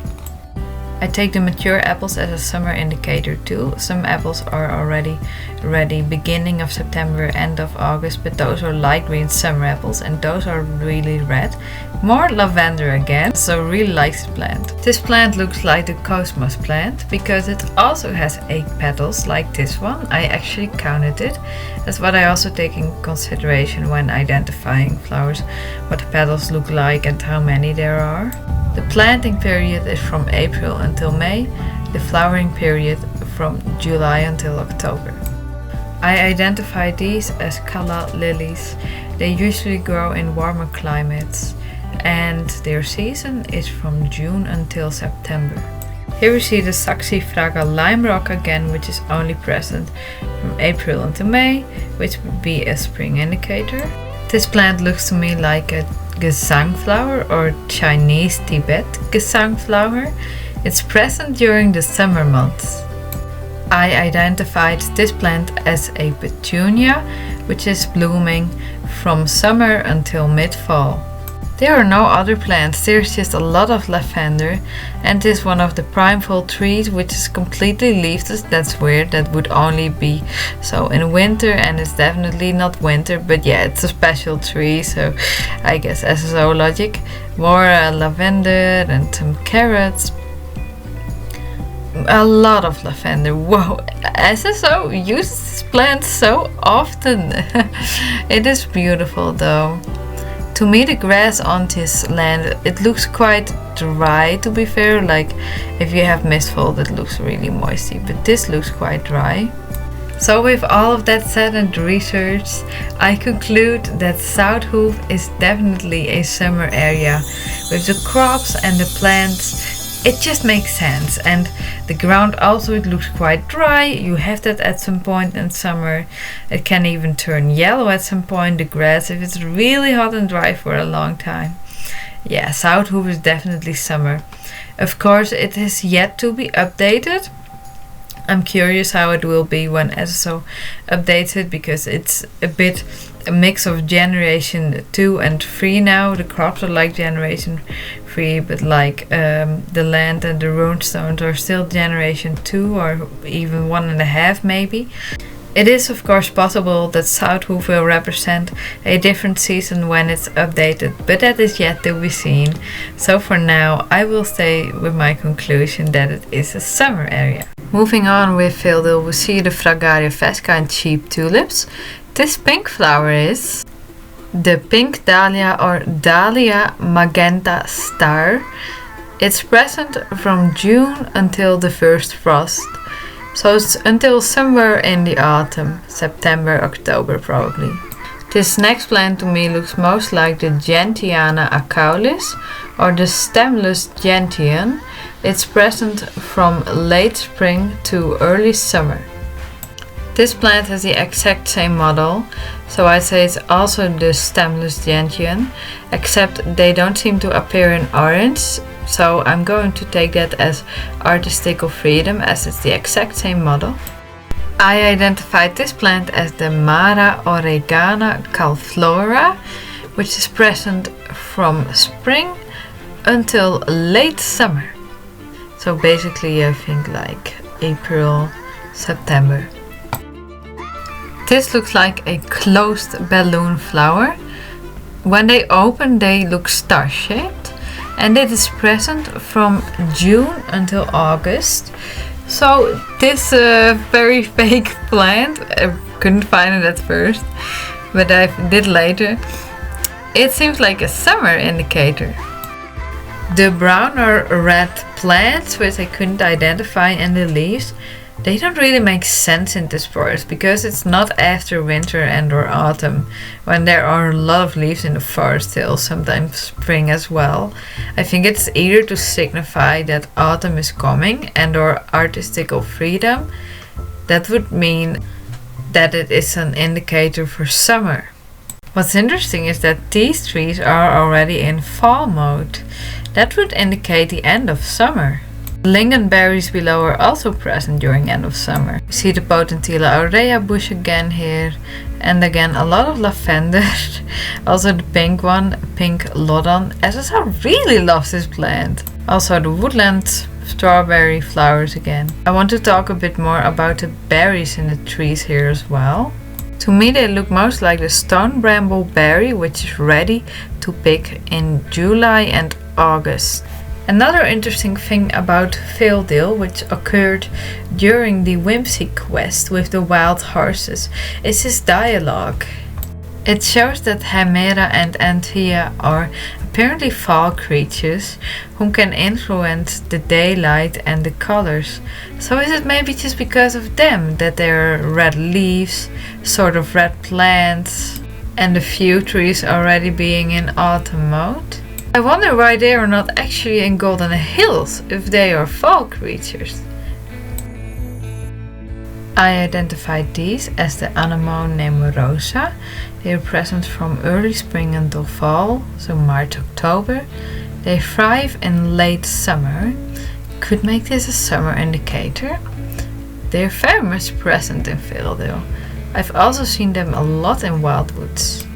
I take the mature apples as a summer indicator too. Some apples are already ready beginning of September, end of August, but those are light green summer apples and those are really red. More lavender again, so really like this plant. This plant looks like the cosmos plant because it also has 8 petals like this one. I actually counted it. That's what I also take in consideration when identifying flowers, what the petals look like and how many there are. The planting period is from April until May, the flowering period from July until October. I identify these as calla lilies. They usually grow in warmer climates and their season is from June until September. Here we see the Saxifraga lime rock again, which is only present from April until May, which would be a spring indicator. This plant looks to me like a gesang flower or Chinese Tibet gesang flower. It's present during the summer months. I identified this plant as a petunia, which is blooming from summer until mid-fall. There are no other plants, there's just a lot of lavender, and this is one of the primeval trees which is completely leafless. That's weird, that would only be so in winter, and it's definitely not winter, but yeah, it's a special tree, so I guess SSO logic. More lavender and some carrots. A lot of lavender. Whoa, SSO uses this plant so often. It is beautiful though. To me, the grass on this land, it looks quite dry, to be fair. Like if you have mistfall, it looks really moisty, but this looks quite dry. So with all of that said and research, I conclude that Southhoof is definitely a summer area. With the crops and the plants, it just makes sense, and the ground also, it looks quite dry. You have that at some point in summer. It can even turn yellow at some point, the grass, if it's really hot and dry for a long time. Yeah, Southhoof is definitely summer. Of course, it is yet to be updated. I'm curious how it will be when SSO updates it, because it's a mix of generation 2 and 3 now. The crops are like generation tree, but like the land and the runestones are still generation 2 or even 1.5 maybe. It is of course possible that Southwolf will represent a different season when it's updated, but that is yet to be seen. So for now I will stay with my conclusion that it is a summer area. Moving on with Valedale, we see the Fragaria vesca and cheap tulips. This pink flower is the pink dahlia or Dahlia magenta star. It's present from June until the first frost. So it's until somewhere in the autumn, September, October probably. This next plant to me looks most like the Gentiana acaulis or the stemless gentian. It's present from late spring to early summer. This plant has the exact same model, so I'd say it's also the stemless gentian, except they don't seem to appear in orange. So I'm going to take that as artistical freedom, as it's the exact same model. I identified this plant as the Mara oregana calflora, which is present from spring until late summer. So basically I think like April, September. This looks like a closed balloon flower. When they open they look star-shaped. And it is present from June until August. So this very fake plant, I couldn't find it at first, but I did later. It seems like a summer indicator. The brown or red plants, which I couldn't identify, and the leaves, they don't really make sense in this forest because it's not after winter and or autumn when there are a lot of leaves in the forest till sometimes spring as well. I think it's either to signify that autumn is coming and or artistical freedom. That would mean that it is an indicator for summer. What's interesting is that these trees are already in fall mode. That would indicate the end of summer. Lingonberries below are also present during end of summer. You see the Potentilla aurea bush again here, and again a lot of lavender. Also the pink one, pink lodon. SSO really loves this plant. Also the woodland strawberry flowers again. I want to talk a bit more about the berries in the trees here as well. To me they look most like the stone bramble berry, which is ready to pick in July and August. Another interesting thing about Valedale, which occurred during the Whimsy quest with the wild horses, is his dialogue. It shows that Hemera and Anthea are apparently fall creatures who can influence the daylight and the colors. So is it maybe just because of them that there are red leaves, sort of red plants, and a few trees already being in autumn mode? I wonder why they are not actually in Golden Hills if they are fall creatures. I identified these as the Anemone nemorosa. They are present from early spring until fall, so March, October. They thrive in late summer. Could make this a summer indicator. They are very much present in Valedale. I've also seen them a lot in wildwoods.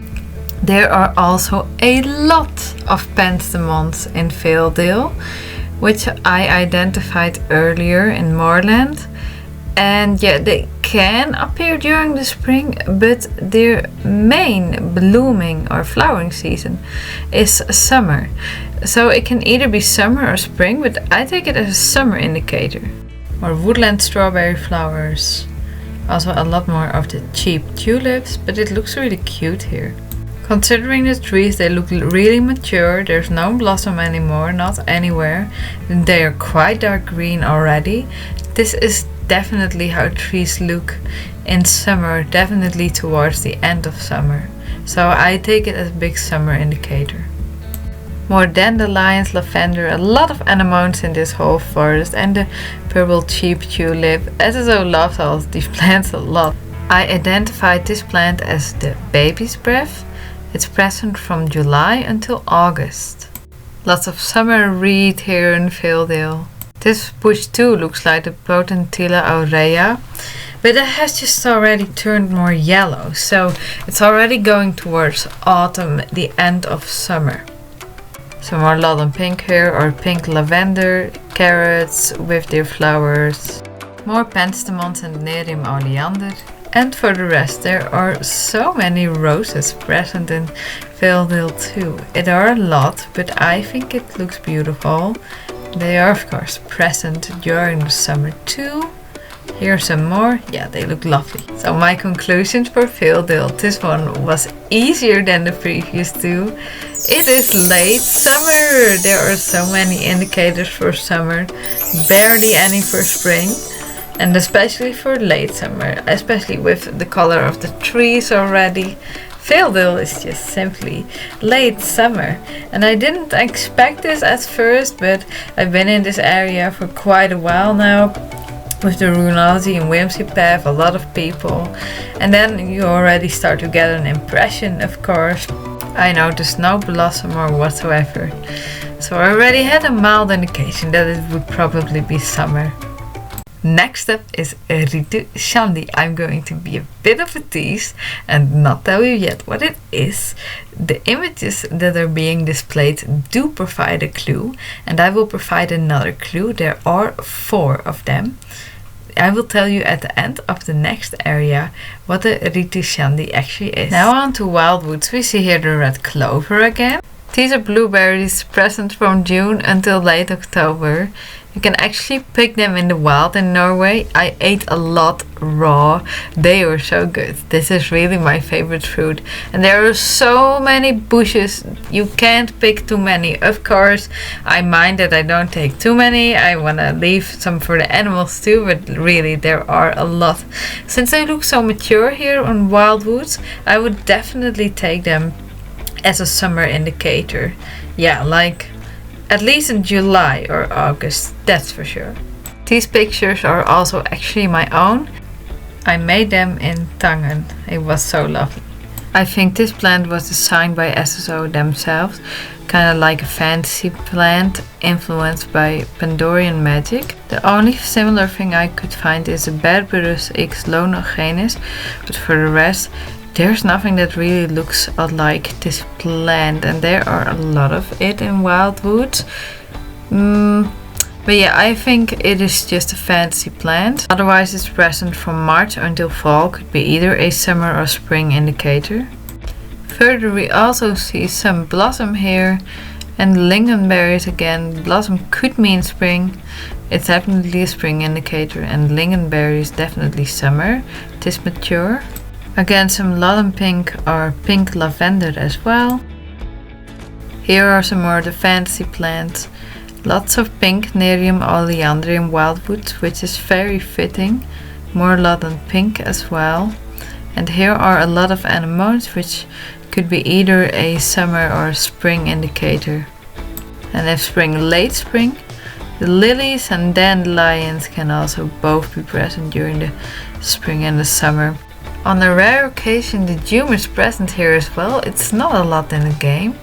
There are also a lot of pentstemons in Valedale, which I identified earlier in Moorland. And yeah, they can appear during the spring, but their main blooming or flowering season is summer. So it can either be summer or spring, but I take it as a summer indicator. More woodland strawberry flowers. Also a lot more of the cheap tulips, but it looks really cute here. Considering the trees, they look really mature. There's no blossom anymore, not anywhere. They are quite dark green already. This is definitely how trees look in summer, definitely towards the end of summer. So I take it as a big summer indicator. More dandelions, lavender, a lot of anemones in this whole forest, and the purple cheap tulip. SSO loves all these plants a lot. I identified this plant as the baby's breath. It's present from July until August. Lots of summer reed here in Valedale. This bush too looks like the Potentilla aurea, but it has just already turned more yellow, so it's already going towards autumn, the end of summer. Some more London pink here, or pink lavender, carrots with their flowers. More penstemons and nerium oleander. And for the rest, there are so many roses present in Valedale too. It are a lot, but I think it looks beautiful. They are of course present during the summer too. Here are some more. Yeah, they look lovely. So my conclusions for Valedale. This one was easier than the previous two. It is late summer. There are so many indicators for summer. Barely any for spring. And especially for late summer. Especially with the color of the trees already. Valedale is just simply late summer. And I didn't expect this at first, but I've been in this area for quite a while now. With the Runaldi and Whimsy Path, a lot of people. And then you already start to get an impression, of course. I noticed no blossom or whatsoever. So I already had a mild indication that it would probably be summer. Next up is Ritu Shandi. I'm going to be a bit of a tease and not tell you yet what it is. The images that are being displayed do provide a clue, and I will provide another clue. There are 4 of them. I will tell you at the end of the next area what the Ritu Shandi actually is. Now on to Wildwoods. We see here the red clover again. These are blueberries present from June until late October. You can actually pick them in the wild in Norway. I ate a lot raw. They were so good. This is really my favorite fruit. And there are so many bushes. You can't pick too many. Of course, I mind that I don't take too many. I want to leave some for the animals too. But really, there are a lot. Since they look so mature here on Wildwoods, I would definitely take them as a summer indicator. Yeah, like at least in July or August, that's for sure. These pictures are also actually my own. I made them in Tangen. It was so lovely. I think this plant was designed by SSO themselves, kind of like a fantasy plant influenced by Pandorian magic. The only similar thing I could find is a Berberus X Lonogenis, but for the rest, there's nothing that really looks like this plant, and there are a lot of it in Wildwoods. But yeah, I think it is just a fantasy plant. Otherwise it's present from March until fall, could be either a summer or spring indicator. Further we also see some blossom here, and lingonberries again. Blossom could mean spring. It's definitely a spring indicator, and lingonberry is definitely summer. It is mature. Again, some London pink or pink lavender as well. Here are some more of the fantasy plants. Lots of pink nerium oleander in Wildwoods, which is very fitting. More London pink as well. And here are a lot of anemones, which could be either a summer or a spring indicator. And if spring, late spring, the lilies and dandelions can also both be present during the spring and the summer. On a rare occasion, the June is present here as well. It's not a lot in the game.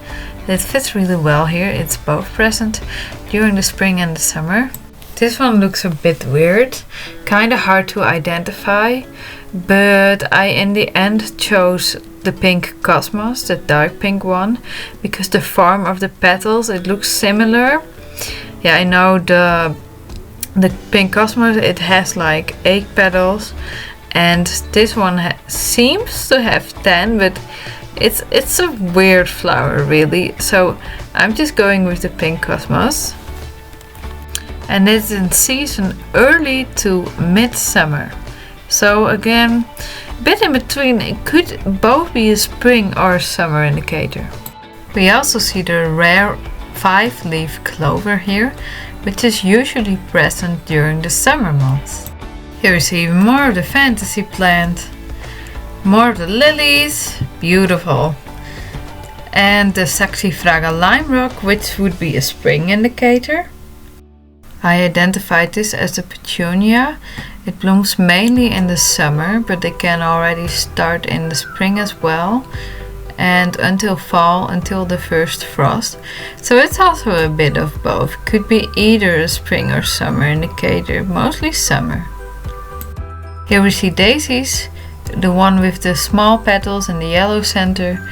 It fits really well here. It's both present during the spring and the summer. This one looks a bit weird, kind of hard to identify, but I in the end chose the pink cosmos, the dark pink one, because the form of the petals, it looks similar. Yeah, I know the pink cosmos, it has like 8 petals. And this one seems to have 10, but it's a weird flower really. So I'm just going with the pink cosmos. And it's in season early to midsummer. So again, a bit in between. It could both be a spring or a summer indicator. We also see the rare 5-leaf clover here, which is usually present during the summer months. Here we see more of the fantasy plant, more of the lilies, beautiful. And the Saxifraga lime rock, which would be a spring indicator. I identified this as the petunia. It blooms mainly in the summer, but they can already start in the spring as well. And until fall, until the first frost. So it's also a bit of both. Could be either a spring or summer indicator, mostly summer. Here we see daisies, the one with the small petals and the yellow center,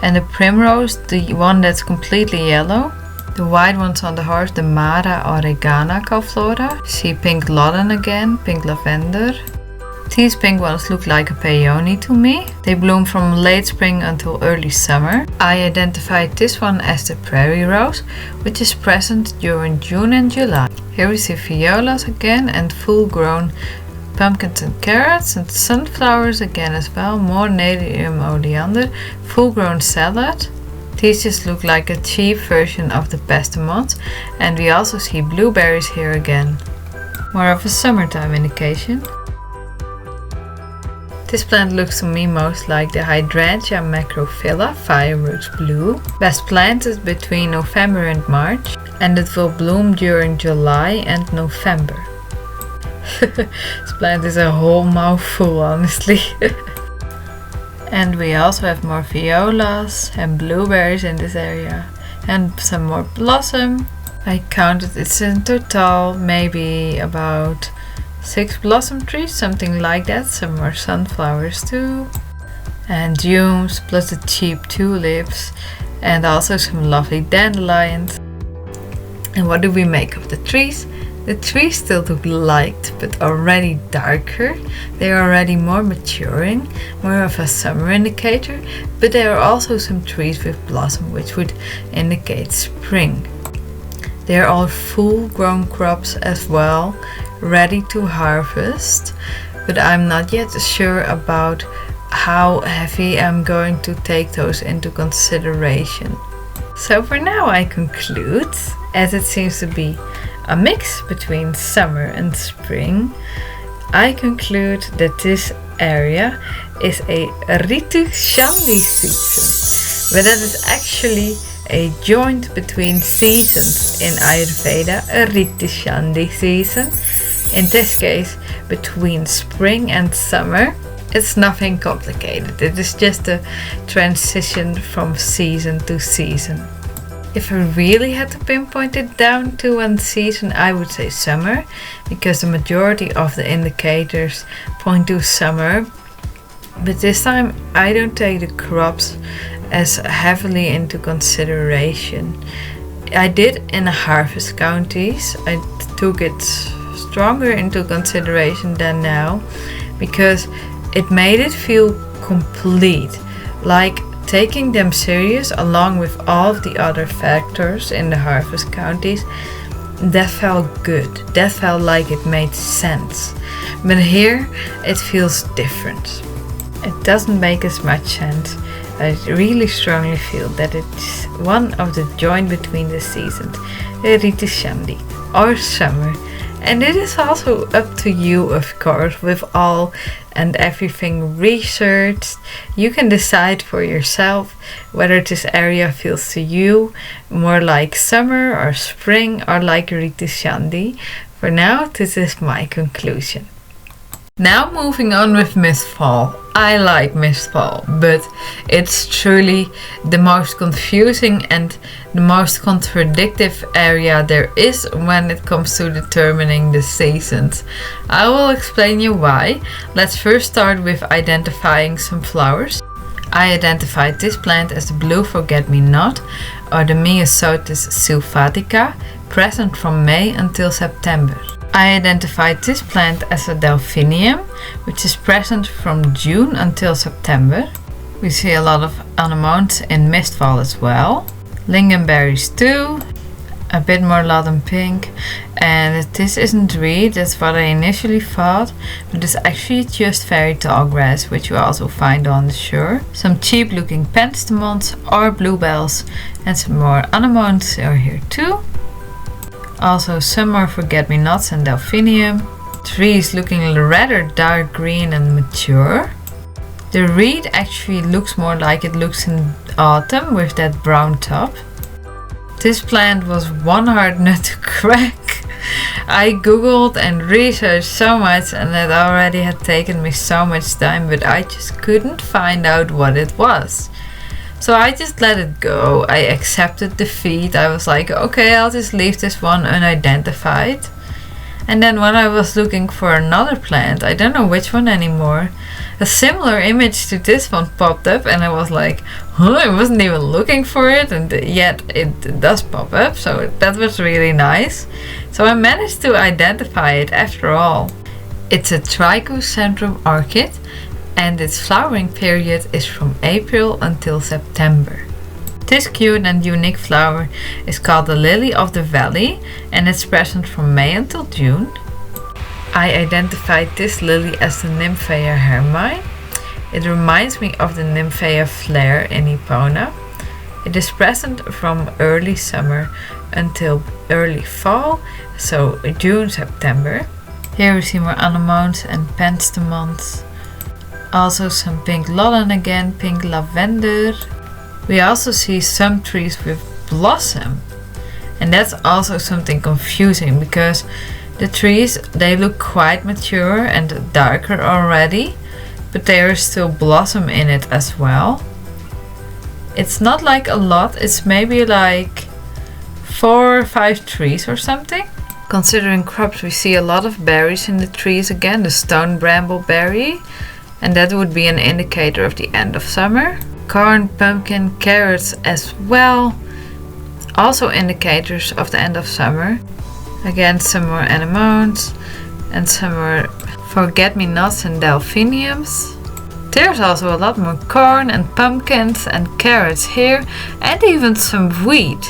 and the primrose, the one that's completely yellow. The white ones on the hearth, the Mara Oregana Calflora. See pink Loden again, pink lavender. These pink ones look like a peony to me. They bloom from late spring until early summer. I identified this one as the prairie rose, which is present during June and July. Here we see violas again and full-grown pumpkins and carrots, and sunflowers again as well. More Nerium oleander, full-grown salad. These just look like a cheap version of the pestamons, and we also see blueberries here again. More of a summertime indication. This plant looks to me most like the Hydrangea macrophylla, fireworks blue. Best planted between November and March, and it will bloom during July and November. This plant is a whole mouthful, honestly. And we also have more violas and blueberries in this area, and some more blossom. I counted it's in total maybe about 6 blossom trees, something like that. Some more sunflowers too, and dunes, plus the cheap tulips, and also some lovely dandelions. And what do we make of the trees? The trees still look light, but already darker. They are already more maturing, more of a summer indicator, but there are also some trees with blossom, which would indicate spring. They are all full-grown crops as well, ready to harvest, but I'm not yet sure about how heavy I'm going to take those into consideration. So for now I conclude, as it seems to be a mix between summer and spring, I conclude that this area is a Ritu Shandi season, but that is actually a joint between seasons in Ayurveda, a Ritu Shandi season. In this case, between spring and summer. It's nothing complicated, it is just a transition from season to season. If I really had to pinpoint it down to one season, I would say summer, because the majority of the indicators point to summer. But this time I don't take the crops as heavily into consideration. I did in the harvest counties. I took it stronger into consideration than now, because it made it feel complete, like taking them serious along with all of the other factors in the harvest counties. That felt good, that felt like it made sense. But here it feels different. It doesn't make as much sense. I really strongly feel that it's one of the joint between the seasons, Ritu Shandi, or summer. And it is also up to you, of course, with all and everything researched. You can decide for yourself whether this area feels to you more like summer or spring or like Ritu Shandi. For now, this is my conclusion. Now moving on with Mistfall. I like Mistfall, but it's truly the most confusing and the most contradictive area there is when it comes to determining the seasons. I will explain you why. Let's first start with identifying some flowers. I identified this plant as the blue forget-me-not, or the Myosotis sylvatica, present from May until September. I identified this plant as a delphinium, which is present from June until September. We see a lot of anemones in Mistfall as well. Lingonberries too, a bit more Loddon pink, and this isn't reed, that's what I initially thought, but it's actually just fairy tall grass, which you also find on the shore. Some cheap looking pentstemons or bluebells, and some more anemones are here too. Also some more forget-me-nots and delphinium. Trees looking rather dark green and mature. The reed actually looks more like it looks in autumn with that brown top. This plant was one hard nut to crack. I googled and researched so much, and it already had taken me so much time, but I just couldn't find out what it was. So I just let it go. I accepted defeat. I was like, okay, I'll just leave this one unidentified. And then when I was looking for another plant, I don't know which one anymore, a similar image to this one popped up, and I was like, huh, I wasn't even looking for it, and yet it does pop up, so that was really nice. So I managed to identify it after all. It's a trichocentrum orchid, and its flowering period is from April until September. This cute and unique flower is called the Lily of the Valley, and it's present from May until June. I identified this lily as the Nymphaea hermine. It reminds me of the Nymphaea flare in Epona. It is present from early summer until early fall, so June, September. Here we see more anemones and penstemons. Also some pink lodan again, pink lavender. We also see some trees with blossom, and that's also something confusing because the trees, they look quite mature and darker already, but there is still blossom in it as well. It's not like a lot, it's maybe like 4 or 5 trees or something. Considering crops, we see a lot of berries in the trees again, the stone brambleberry, and that would be an indicator of the end of summer. Corn, pumpkin, carrots as well, also indicators of the end of summer. Again, some more anemones and some more forget-me-nots and delphiniums. There's also a lot more corn and pumpkins and carrots here, and even some wheat,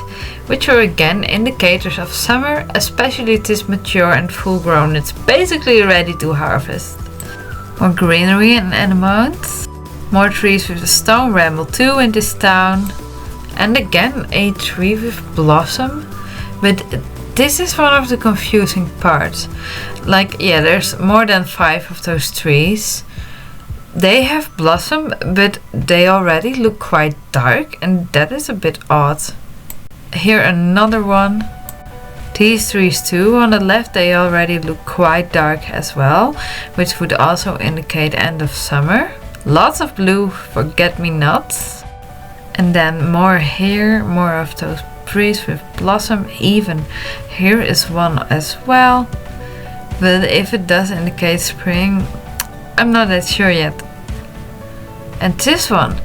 which are again indicators of summer, especially if it is mature and full grown. It's basically ready to harvest. More greenery and anemones. More trees with a stone bramble too in this town. And again a tree with blossom. But this is one of the confusing parts. Like, yeah, there's more than 5 of those trees. They have blossom, but they already look quite dark, and that is a bit odd. Here another one. These trees too on the left, they already look quite dark as well, which would also indicate end of summer. Lots of blue forget-me-nots. And then more here, more of those trees with blossom. Even here is one as well. But if it does indicate spring, I'm not that sure yet. And this one,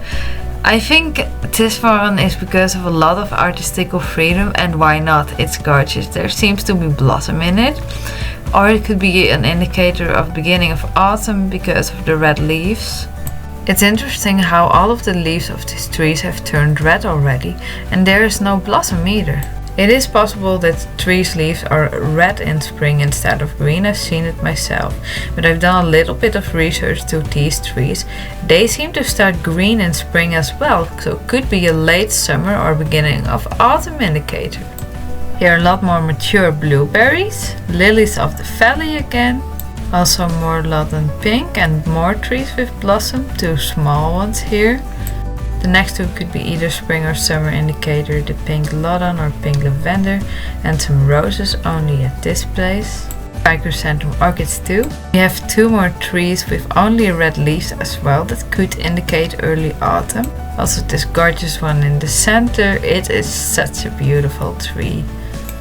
I think this one is because of a lot of artistical freedom, and why not? It's gorgeous. There seems to be blossom in it. Or it could be an indicator of beginning of autumn because of the red leaves. It's interesting how all of the leaves of these trees have turned red already, and there is no blossom either. It is possible that trees' leaves are red in spring instead of green. I've seen it myself, but I've done a little bit of research to these trees. They seem to start green in spring as well, so it could be a late summer or beginning of autumn indicator. Here are a lot more mature blueberries, lilies of the valley again. Also more lodan pink and more trees with blossom, 2 small ones here. The next 2 could be either spring or summer indicator, the pink lodan or pink lavender, and some roses only at this place. Trichocentrum orchids too. We have 2 more trees with only red leaves as well that could indicate early autumn. Also this gorgeous one in the center, it is such a beautiful tree.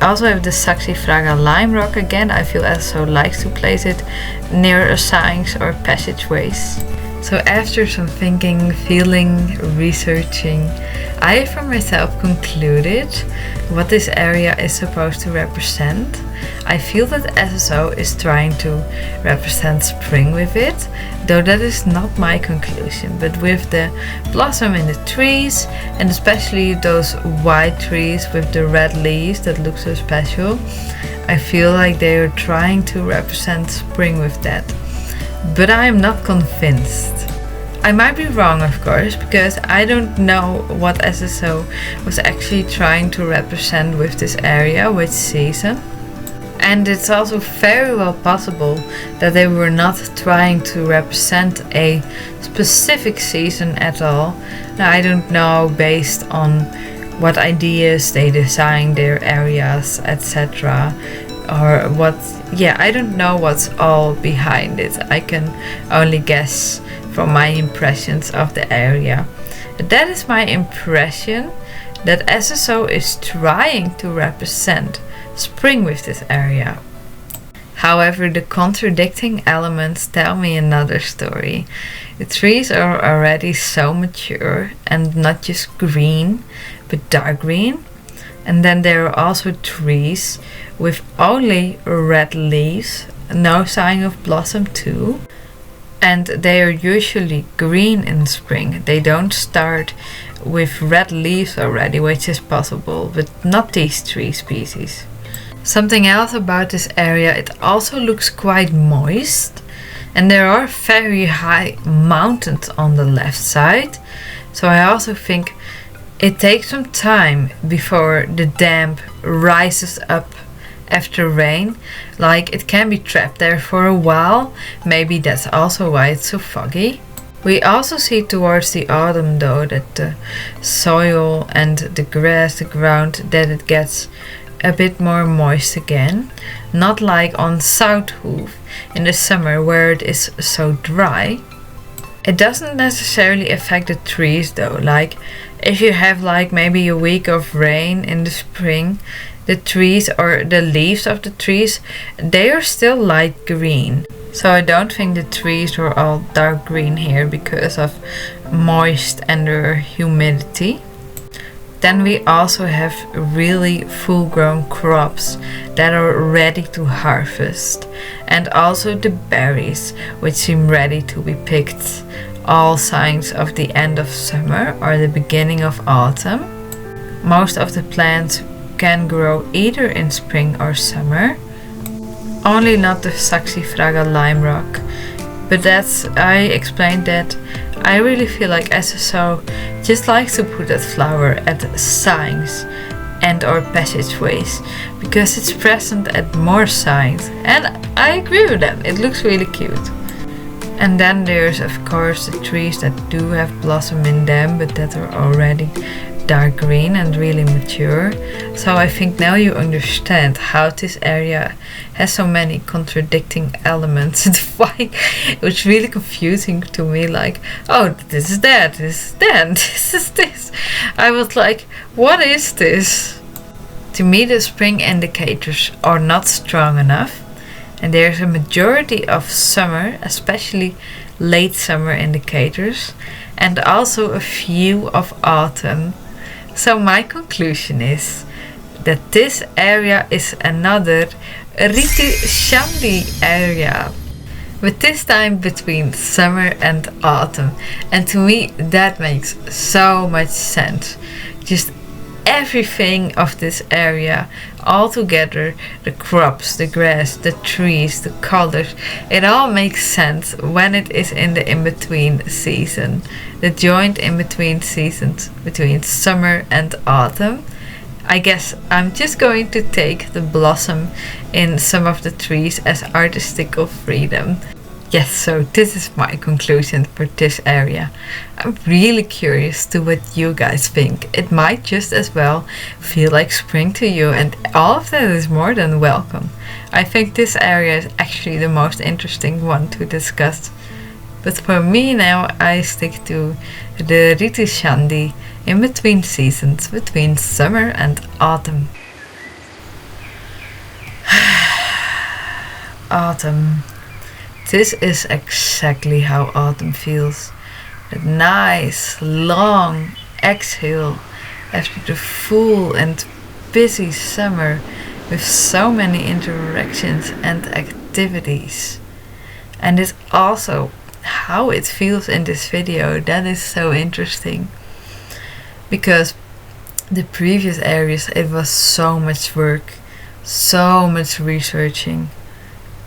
I also have the Saxifraga lime rock again. I feel SSO likes to place it near signs or passageways. So after some thinking, feeling, researching, I for myself concluded what this area is supposed to represent. I feel that SSO is trying to represent spring with it, though that is not my conclusion. But with the blossom in the trees, and especially those white trees with the red leaves that look so special, I feel like they are trying to represent spring with that. But I am not convinced. I might be wrong, of course, because I don't know what SSO was actually trying to represent with this area, which season. And it's also very well possible that they were not trying to represent a specific season at all. Now, I don't know based on what ideas they designed their areas, etc. Or what, yeah, I don't know what's all behind it. I can only guess from my impressions of the area. That is my impression, that SSO is trying to represent spring with this area. However, the contradicting elements tell me another story. The trees are already so mature and not just green, but dark green. And then there are also trees with only red leaves, no sign of blossom too. And they are usually green in spring. They don't start with red leaves already, which is possible, but not these tree species. Something else about this area, it also looks quite moist, and there are very high mountains on the left side. So I also think it takes some time before the damp rises up after rain. Like, it can be trapped there for a while. Maybe that's also why it's so foggy. We also see towards the autumn though that the soil and the grass, the ground, that it gets a bit more moist again. Not like on South Hoof in the summer where it is so dry. It doesn't necessarily affect the trees though. Like, if you have like maybe a week of rain in the spring, the trees or the leaves of the trees, they are still light green. So I don't think the trees are all dark green here because of moist and humidity. Then we also have really full grown crops that are ready to harvest, and also the berries which seem ready to be picked. All signs of the end of summer or the beginning of autumn. Most of the plants can grow either in spring or summer. Only not the Saxifraga lime rock. But I explained that I really feel like SSO just likes to put that flower at signs and or passageways because it's present at more signs, and I agree with them. It looks really cute. And then there's of course the trees that do have blossom in them, but that are already dark green and really mature. So I think now you understand how this area has so many contradicting elements. It's why it was really confusing to me, like, oh, this is that, this is that, this is this. I was like, what is this? To me, the spring indicators are not strong enough, and there's a majority of summer, especially late summer indicators, and also a few of autumn. So my conclusion is that this area is another Ritu Shandi area, but this time between summer and autumn. And to me that makes so much sense. Just everything of this area all together, the crops, the grass, the trees, the colors, it all makes sense when it is in the in-between season, the joint in-between seasons between summer and autumn. I guess I'm just going to take the blossom in some of the trees as artistical freedom. Yes, so this is my conclusion for this area. I'm really curious to what you guys think. It might just as well feel like spring to you, and all of that is more than welcome. I think this area is actually the most interesting one to discuss. But for me now, I stick to the Ritu Shandi in between seasons, between summer and autumn. Autumn. This is exactly how autumn feels. That nice, long exhale after the full and busy summer with so many interactions and activities. And it's also how it feels in this video. That is so interesting. Because the previous areas, it was so much work, so much researching.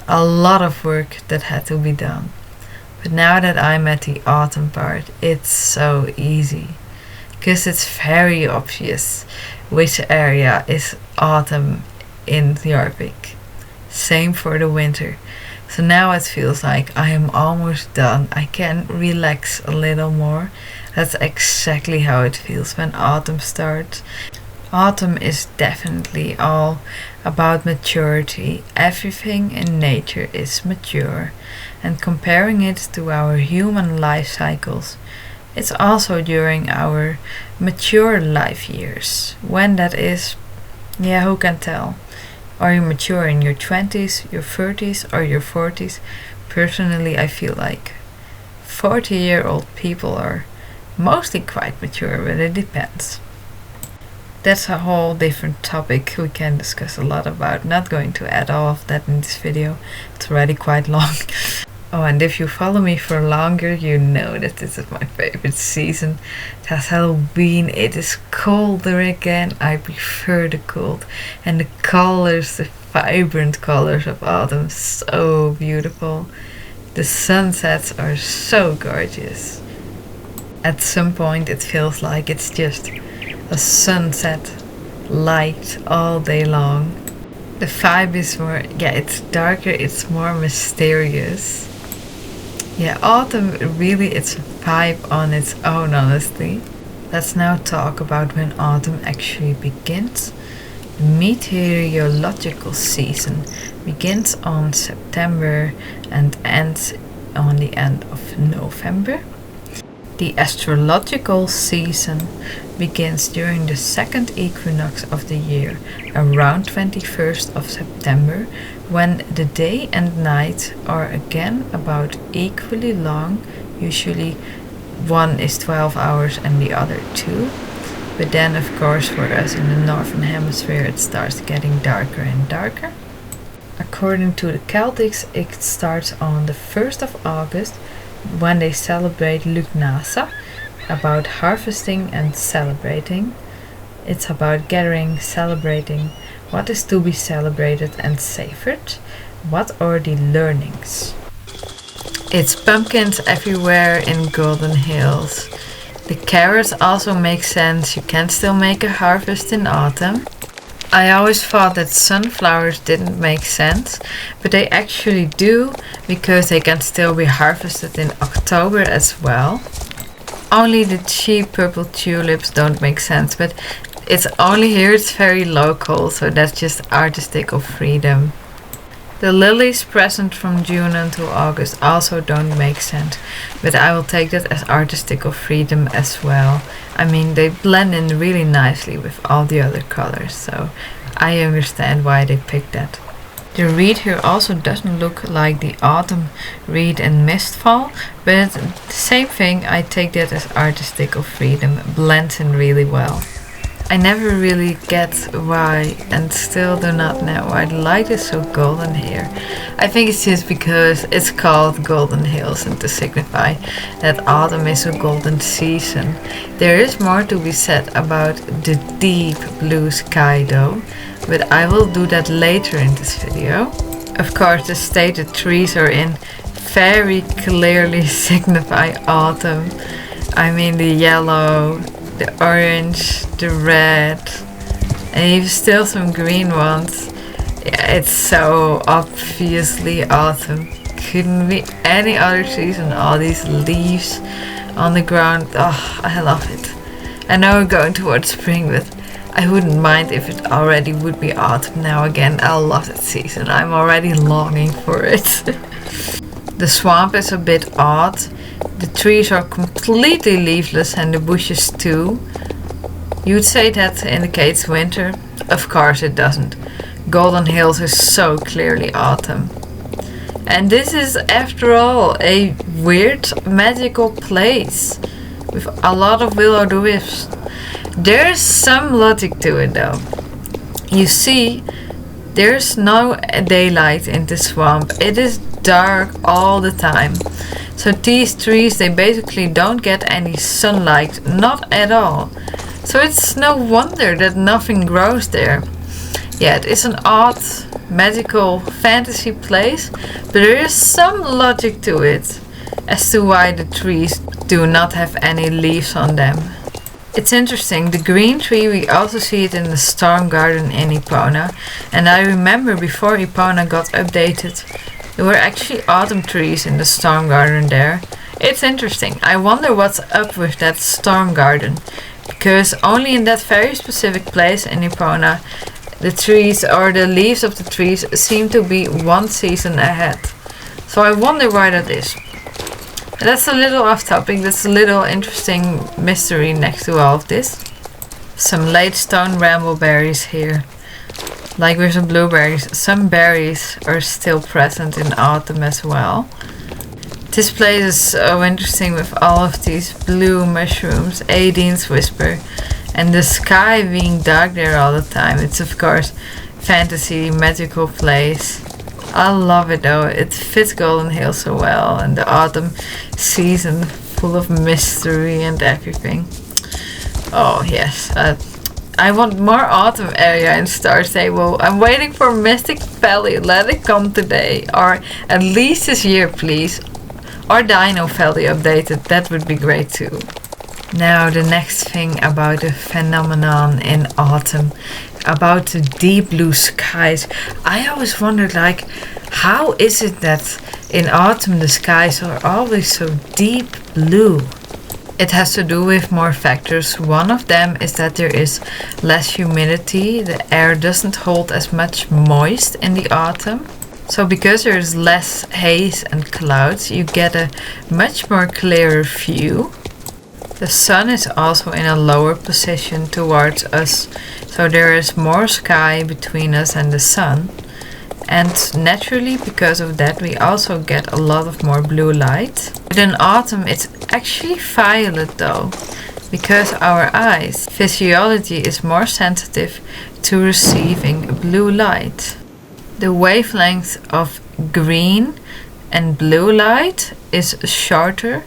A lot of work that had to be done. But now that I'm at the autumn part, it's so easy. Because it's very obvious which area is autumn in Jorvik. Same for the winter. So now it feels like I am almost done. I can relax a little more. That's exactly how it feels when autumn starts. Autumn is definitely all about maturity. Everything in nature is mature, and comparing it to our human life cycles, it's also during our mature life years. When that is, yeah, who can tell? Are you mature in your 20s, your 30s, or your 40s? Personally, I feel like 40-year-old people are mostly quite mature, but it depends. That's a whole different topic we can discuss a lot about. Not going to add all of that in this video. It's already quite long. Oh, and if you follow me for longer, you know that this is my favorite season. It has Halloween, it is colder again. I prefer the cold. And the colors, the vibrant colors of autumn, so beautiful. The sunsets are so gorgeous. At some point it feels like it's just a sunset light all day long. The vibe is more, it's darker, it's more mysterious. Yeah, autumn really, it's a vibe on its own, honestly. Let's now talk about when autumn actually begins. The meteorological season begins on September and ends on the end of November. The astrological season begins during the second equinox of the year, around 21st of September, when the day and night are again about equally long. Usually one is 12 hours and the other 2. But then, of course, for us in the northern hemisphere, it starts getting darker and darker. According to the Celtics, it starts on the 1st of August, when they celebrate Lugnasa, about harvesting and celebrating. It's about gathering, celebrating what is to be celebrated and savored. What are the learnings? It's pumpkins everywhere in Golden Hills. The carrots also make sense. You can still make a harvest in autumn. I always thought that sunflowers didn't make sense, but they actually do, because they can still be harvested in October as well. Only the cheap purple tulips don't make sense, but it's only here, it's very local, so that's just artistical freedom. The lilies present from June until August also don't make sense, but I will take that as artistical freedom as well. I mean, they blend in really nicely with all the other colors, so I understand why they picked that. The reed here also doesn't look like the autumn reed in Mistfall, but the same thing, I take that as artistical freedom, blends in really well. I never really get why, and still do not know why the light is so golden here. I think it's just because it's called Golden Hills and to signify that autumn is a golden season. There is more to be said about the deep blue sky though, but I will do that later in this video. Of course, the state the trees are in very clearly signify autumn. I mean the yellow, the orange, the red, and even still some green ones. Yeah, it's so obviously autumn. Couldn't be any other season. All these leaves on the ground. Oh, I love it. I know we're going towards spring, but I wouldn't mind if it already would be autumn now again. I love that season. I'm already longing for it. The swamp is a bit odd. The trees are completely leafless and the bushes too. You'd say that indicates winter. Of course it doesn't. Golden Hills is so clearly autumn. And this is, after all, a weird magical place with a lot of will-o'-the-wisps. There's some logic to it though. You see, there's no daylight in the swamp. It is dark all the time. So these trees, they basically don't get any sunlight, not at all. So it's no wonder that nothing grows there. Yeah, it is an odd, magical fantasy place, but there is some logic to it as to why the trees do not have any leaves on them. It's interesting, the green tree, we also see it in the Storm Garden in Epona, and I remember before Epona got updated, there were actually autumn trees in the Storm Garden there. It's interesting. I wonder what's up with that Storm Garden, because only in that very specific place in Epona, the trees or the leaves of the trees seem to be one season ahead. So I wonder why that is. That's a little off topic, that's a little interesting mystery next to all of this. Some late stone brambleberries here. Like with the blueberries, some berries are still present in autumn as well. This place is so interesting with all of these blue mushrooms, Aiden's whisper, and the sky being dark there all the time. It's of course fantasy, magical place. I love it though. It fits Golden Hill so well, and the autumn season full of mystery and everything. Oh yes, I want more autumn area in Star Stable. I'm waiting for Mystic Valley. Let it come today, or at least this year, please. Or Dino Valley updated. That would be great too. Now the next thing about the phenomenon in autumn, about the deep blue skies. I always wondered, like, how is it that in autumn the skies are always so deep blue? It has to do with more factors. One of them is that there is less humidity. The air doesn't hold as much moist in the autumn. So because there is less haze and clouds, you get a much more clearer view. The sun is also in a lower position towards us, so there is more sky between us and the sun. And naturally, because of that, we also get a lot of more blue light. But in autumn, it's actually violet though, because our eyes' physiology is more sensitive to receiving blue light. The wavelength of green and blue light is shorter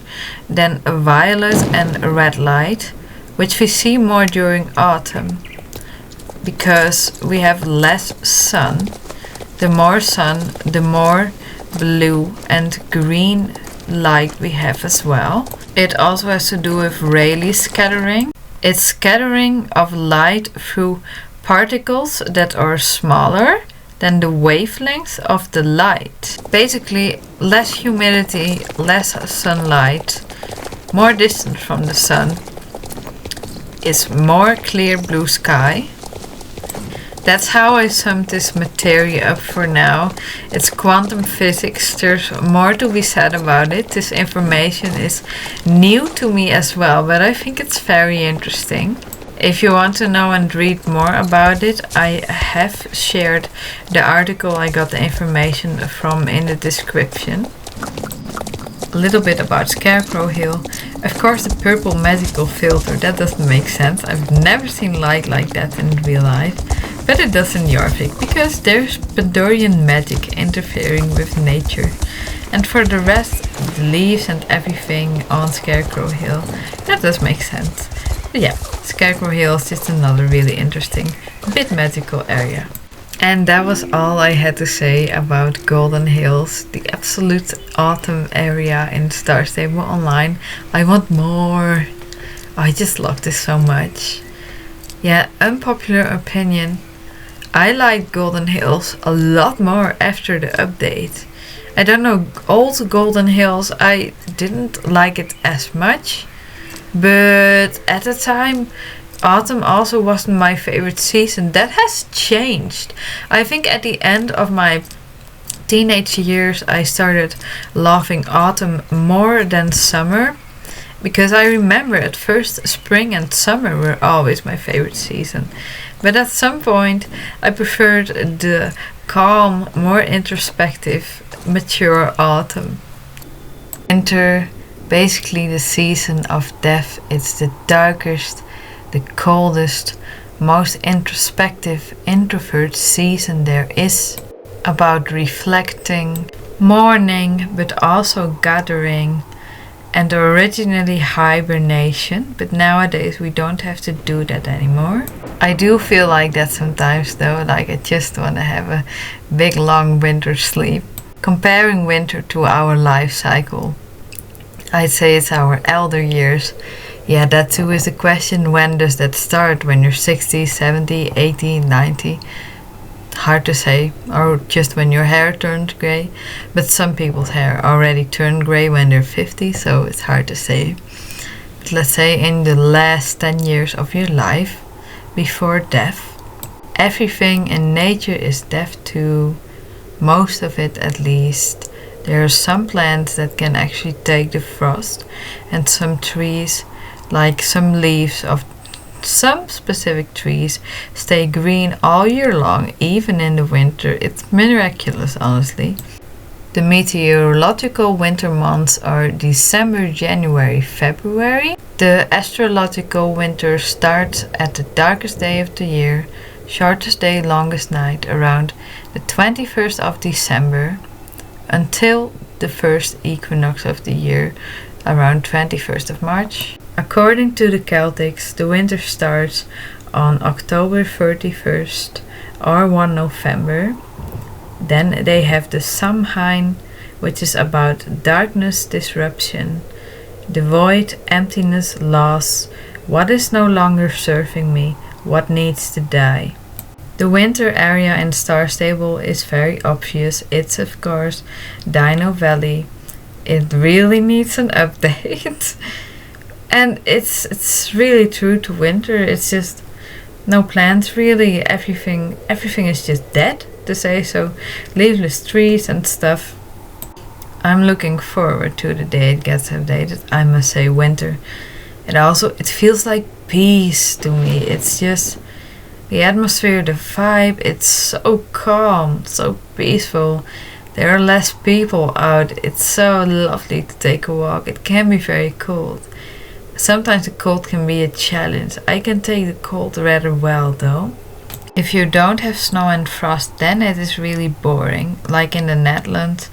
than violet and red light, which we see more during autumn. Because we have less sun, the more blue and green light we have as well. It also has to do with Rayleigh scattering. It's scattering of light through particles that are smaller than the wavelength of the light. Basically, less humidity, less sunlight, more distance from the sun is more clear blue sky. That's how I summed this materia up for now. It's quantum physics. There's more to be said about it. This information is new to me as well, but I think it's very interesting. If you want to know and read more about it, I have shared the article I got the information from in the description. A little bit about Scarecrow Hill. Of course, the purple magical filter, that doesn't make sense. I've never seen light like that in real life. But it does in Jorvik, because there's Pandorian magic interfering with nature. And for the rest, the leaves and everything on Scarecrow Hill, that does make sense. But yeah, Scarecrow Hill is just another really interesting, bit magical area. And that was all I had to say about Golden Hills, the absolute autumn area in StarStableOnline. I want more. I just love this so much. Yeah, unpopular opinion. I like Golden Hills a lot more after the update. I don't know, old Golden Hills, I didn't like it as much. But at the time, autumn also wasn't my favorite season. That has changed. I think at the end of my teenage years, I started loving autumn more than summer. Because I remember at first spring and summer were always my favorite season. But at some point I preferred the calm, more introspective, mature autumn. Winter, basically the season of death. It's the darkest, the coldest, most introspective, introvert season there is. About reflecting, mourning, but also gathering. And originally hibernation, but nowadays we don't have to do that anymore. I do feel like that sometimes though, like I just want to have a big long winter sleep. Comparing winter to our life cycle, I'd say it's our elder years. Yeah, that too is the question, when does that start? When you're 60, 70, 80, 90? Hard to say, or just when your hair turned grey. But some people's hair already turned grey when they're 50, so it's hard to say. But let's say in the last 10 years of your life, before death, everything in nature is deaf too. Most of it at least. There are some plants that can actually take the frost, and some trees, like some leaves of some specific trees stay green all year long, even in the winter. It's miraculous, honestly. The meteorological winter months are December, January, February. The astrological winter starts at the darkest day of the year, shortest day, longest night, around the 21st of December, until the first equinox of the year, around 21st of March. According to the Celtics, the winter starts on October 31st or 1 November. Then they have the Samhain, which is about darkness, disruption, the void, emptiness, loss, what is no longer serving me, what needs to die. The winter area in Star Stable is very obvious. It's of course Dino Valley. It really needs an update. And it's really true to winter. It's just no plants really. Everything is just dead, to say so. Leafless trees and stuff. I'm looking forward to the day it gets updated. I must say winter. It feels like peace to me. It's just the atmosphere, the vibe. It's so calm, so peaceful. There are less people out. It's so lovely to take a walk. It can be very cold. Sometimes the cold can be a challenge. I can take the cold rather well though. If you don't have snow and frost, then it is really boring. Like in the Netherlands,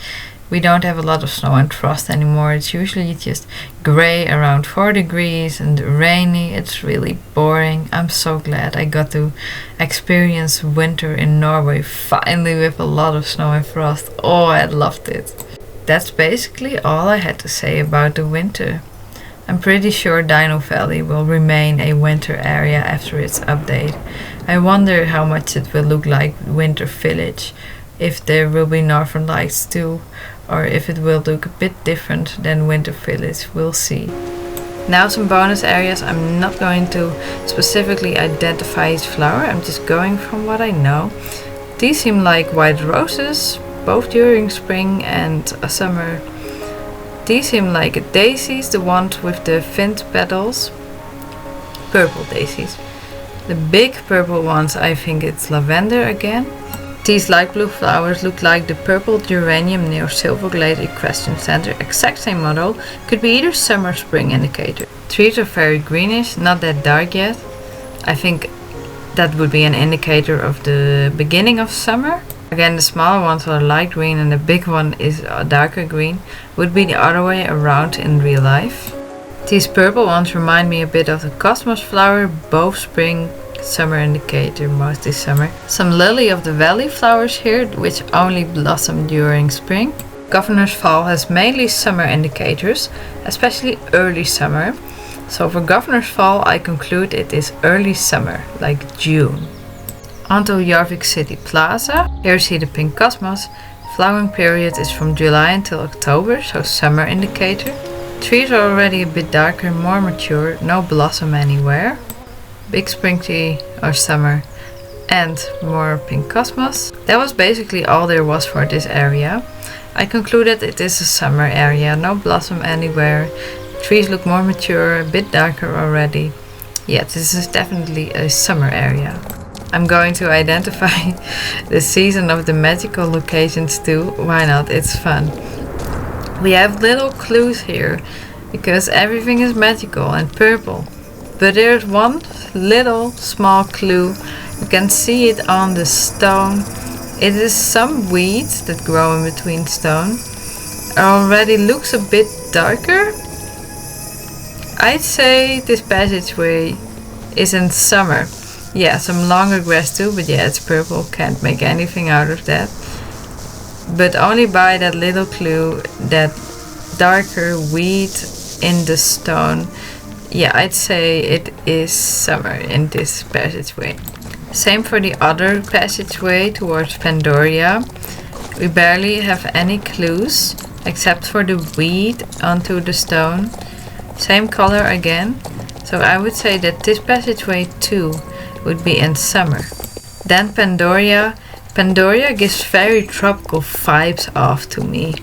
we don't have a lot of snow and frost anymore. It's usually just gray, around 4 degrees, and rainy. It's really boring. I'm so glad I got to experience winter in Norway finally with a lot of snow and frost. Oh, I loved it. That's basically all I had to say about the winter. I'm pretty sure Dino Valley will remain a winter area after its update. I wonder how much it will look like Winter Village, if there will be Northern Lights too, or if it will look a bit different than Winter Village. We'll see. Now some bonus areas. I'm not going to specifically identify each flower, I'm just going from what I know. These seem like white roses, both during spring and summer. These seem like daisies, the ones with the finned petals. Purple daisies. The big purple ones, I think it's lavender again. These light blue flowers look like the purple geranium near Silverglade Equestrian Center. Exact same model. Could be either summer or spring indicator. Trees are very greenish, not that dark yet. I think that would be an indicator of the beginning of summer. Again, the smaller ones are light green and the big one is a darker green. Would be the other way around in real life. These purple ones remind me a bit of the cosmos flower, both spring, summer indicator, mostly summer. Some lily of the valley flowers here, which only blossom during spring. Governor's Fall has mainly summer indicators, especially early summer. So for Governor's Fall I conclude it is early summer, like June. Onto Jorvik City Plaza. Here you see the pink cosmos. Flowering period is from July until October, so summer indicator. Trees are already a bit darker, more mature, no blossom anywhere. Big spring tree or summer, and more pink cosmos. That was basically all there was for this area. I concluded it is a summer area, no blossom anywhere. Trees look more mature, a bit darker already. Yeah, this is definitely a summer area. I'm going to identify the season of the magical locations too. Why not? It's fun. We have little clues here because everything is magical and purple. But there's one little small clue. You can see it on the stone. It is some weeds that grow in between stone. It already looks a bit darker. I'd say this passageway is in summer. Yeah, some longer grass too, but yeah, it's purple. Can't make anything out of that. But only by that little clue, that darker weed in the stone. Yeah, I'd say it is summer in this passageway. Same for the other passageway towards Pandoria. We barely have any clues except for the weed onto the stone. Same color again. So I would say that this passageway too would be in summer. Then Pandoria. Pandoria gives very tropical vibes off to me.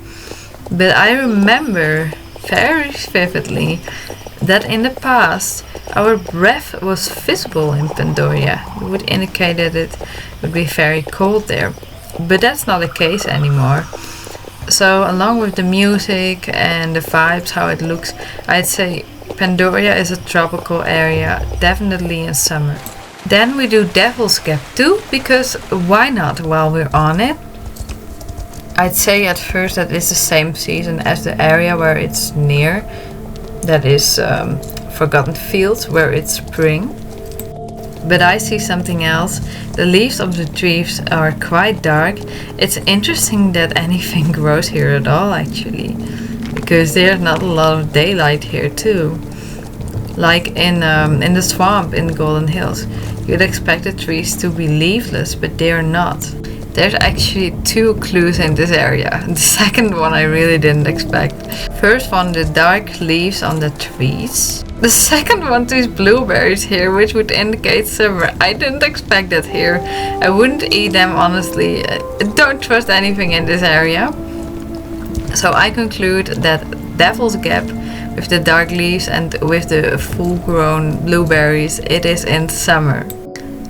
But I remember very vividly that in the past our breath was visible in Pandoria. It would indicate that it would be very cold there. But that's not the case anymore. So along with the music and the vibes, how it looks, I'd say Pandoria is a tropical area, definitely in summer. Then we do Devil's Gap too, because why not while we're on it? I'd say at first that it's the same season as the area where it's near. That is Forgotten Fields, where it's spring. But I see something else. The leaves of the trees are quite dark. It's interesting that anything grows here at all, actually, because there's not a lot of daylight here too. Like in the swamp in Golden Hills, you'd expect the trees to be leafless, but they're not. There's actually 2 clues in this area. The second one I really didn't expect. First one, the dark leaves on the trees. The second one, these blueberries here, which would indicate summer. I didn't expect that here. I wouldn't eat them, honestly. Don't trust anything in this area. So I conclude that Devil's Gap, with the dark leaves and with the full-grown blueberries, it is in summer.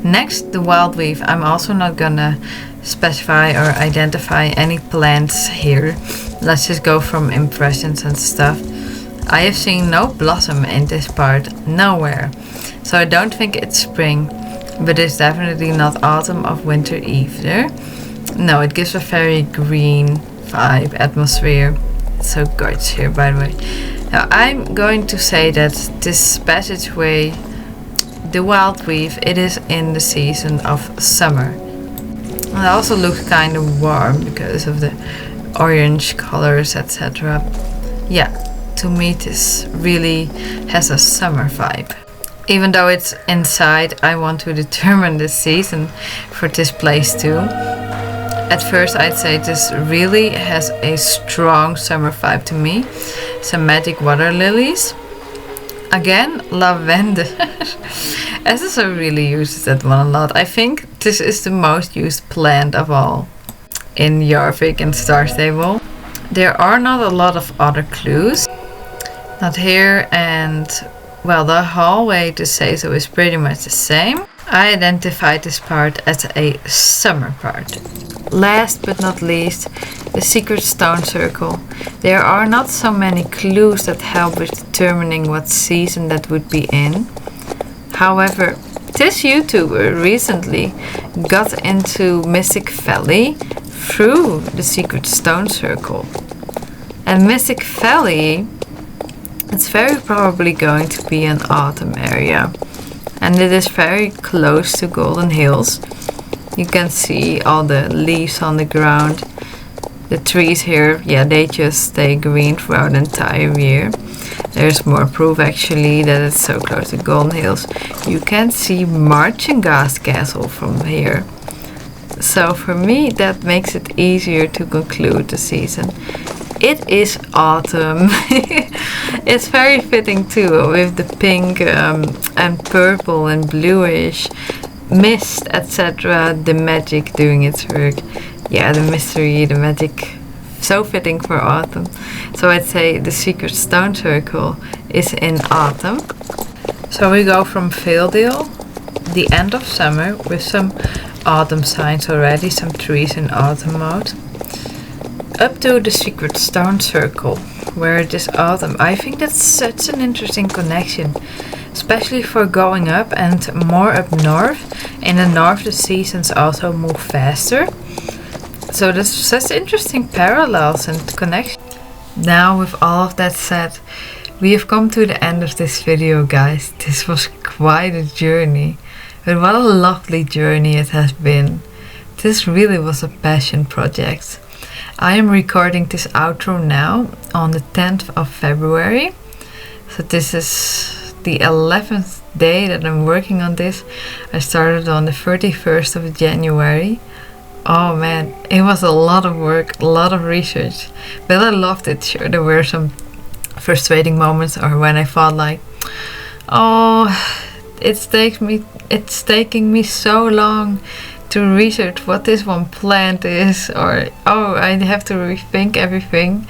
Next, the wild weave. I'm also not gonna specify or identify any plants here. Let's just go from impressions and stuff. I have seen no blossom in this part, nowhere. So I don't think it's spring, but it's definitely not autumn or winter either. No, it gives a very green vibe, atmosphere. It's so gorgeous here, by the way. Now I'm going to say that this passageway, the wild weave, it is in the season of summer. It also looks kind of warm because of the orange colors, etc. Yeah, to me this really has a summer vibe. Even though it's inside, I want to determine the season for this place too. At first I'd say this really has a strong summer vibe to me. Some magic water lilies. Again, lavender. SSO really uses that one a lot. I think this is the most used plant of all in Jorvik and StarStable. There are not a lot of other clues. Not here, and well, the hallway to say so is pretty much the same. I identified this part as a summer part. Last but not least, the secret stone circle. There are not so many clues that help with determining what season that would be in. However, this YouTuber recently got into Mystic Valley through the secret stone circle. And Mystic Valley, it's very probably going to be an autumn area. And it is very close to Golden Hills. You can see all the leaves on the ground. The trees here, yeah, they just stay green throughout the entire year. There's more proof actually that it's so close to Golden Hills. You can see Marchingast Castle from here. So for me that makes it easier to conclude the season. It is autumn. It's very fitting too, with the pink and purple and bluish mist, etc. The magic doing its work. Yeah, the mystery, the magic, so fitting for autumn. So I'd say the secret stone circle is in autumn. So we go from Valedale, the end of summer, with some autumn signs already, some trees in autumn mode, up to the secret stone circle, where it is autumn. I think that's such an interesting connection, especially for going up and more up north. In the north the seasons also move faster. So there's such interesting parallels and connections. Now with all of that said, we have come to the end of this video, guys. This was quite a journey, but what a lovely journey it has been. This really was a passion project. I am recording this outro now on the 10th of February. So this is the 11th day that I'm working on this. I started on the 31st of January. Oh man, it was a lot of work, a lot of research, but I loved it. Sure, there were some frustrating moments, or when I felt like, oh, it's taking me so long to research what this one plant is, or oh, I have to rethink everything.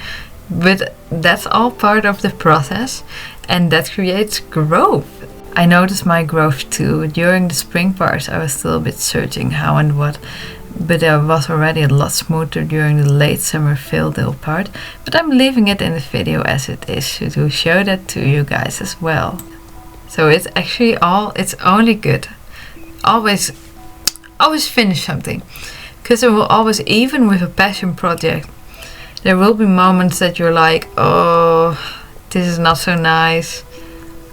But that's all part of the process, and that creates growth. I noticed my growth too. During the spring part I was still a bit searching how and what, but I was already a lot smoother during the late summer Valedale part. But I'm leaving it in the video as it is to show that to you guys as well. So it's actually it's only good. Always finish something, because there will always, even with a passion project, there will be moments that you're like, oh, this is not so nice.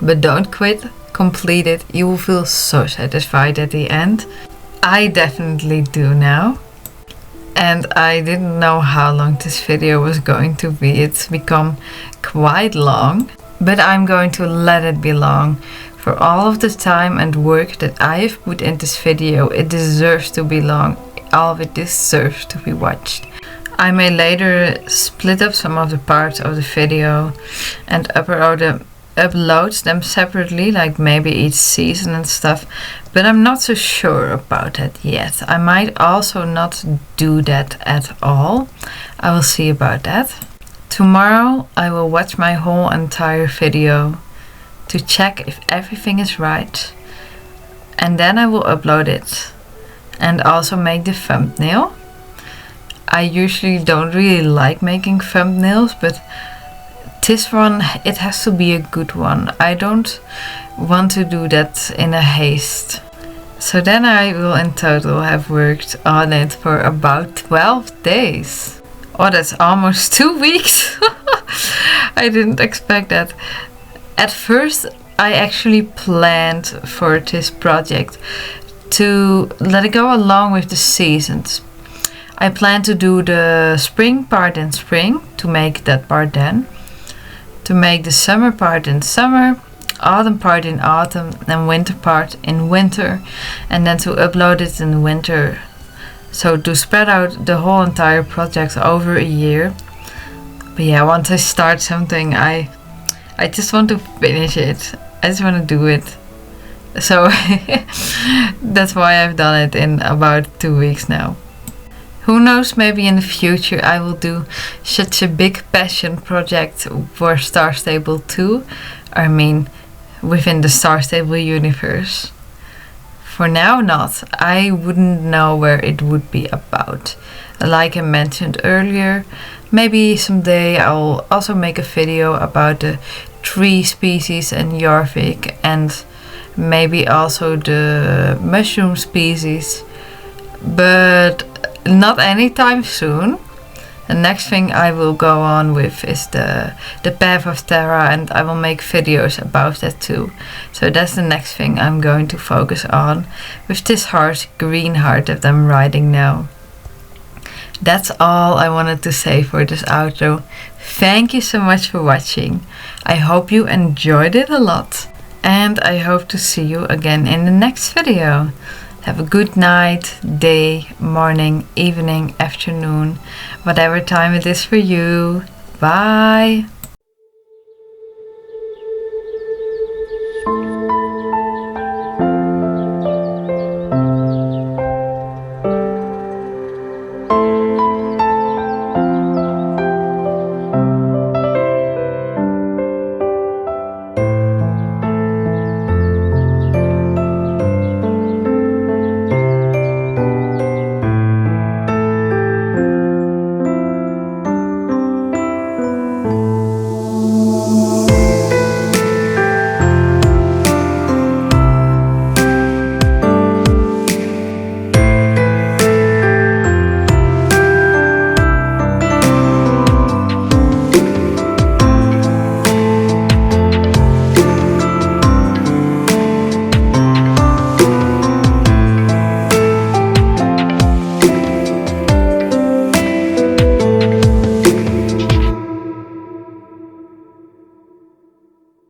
But don't quit, complete it. You will feel so satisfied at the end. I definitely do now. And I didn't know how long this video was going to be. It's become quite long, but I'm going to let it be long. For all of the time and work that I have put in this video, it deserves to be long. All of it deserves to be watched. I may later split up some of the parts of the video and upload them separately, like maybe each season and stuff, but I'm not so sure about that yet. I might also not do that at all. I will see about that. Tomorrow I will watch my whole entire video to check if everything is right, and then I will upload it and also make the thumbnail. I usually don't really like making thumbnails, but this one, it has to be a good one. I don't want to do that in a haste. So then I will in total have worked on it for about 12 days. Oh, that's almost 2 weeks. I didn't expect that. At first, I actually planned for this project to let it go along with the seasons. I plan to do the spring part in spring, to make that part then. To make the summer part in summer, autumn part in autumn, and winter part in winter. And then to upload it in winter. So to spread out the whole entire project over a year. But yeah, once I start something, I just want to finish it. I just want to do it. So that's why I've done it in about 2 weeks now. Who knows, maybe in the future I will do such a big passion project for Star Stable too. I mean, within the Star Stable universe. For now, not. I wouldn't know where it would be about. Like I mentioned earlier, maybe someday I'll also make a video about the tree species and Jorvik, and maybe also the mushroom species. But not anytime soon. The next thing I will go on with is the path of Terra, and I will make videos about that too. So that's the next thing I'm going to focus on with this heart, green heart that I'm riding now. That's all I wanted to say for this outro. Thank you so much for watching. I hope you enjoyed it a lot, and I hope to see you again in the next video. Have a good night, day, morning, evening, afternoon, whatever time it is for you. Bye!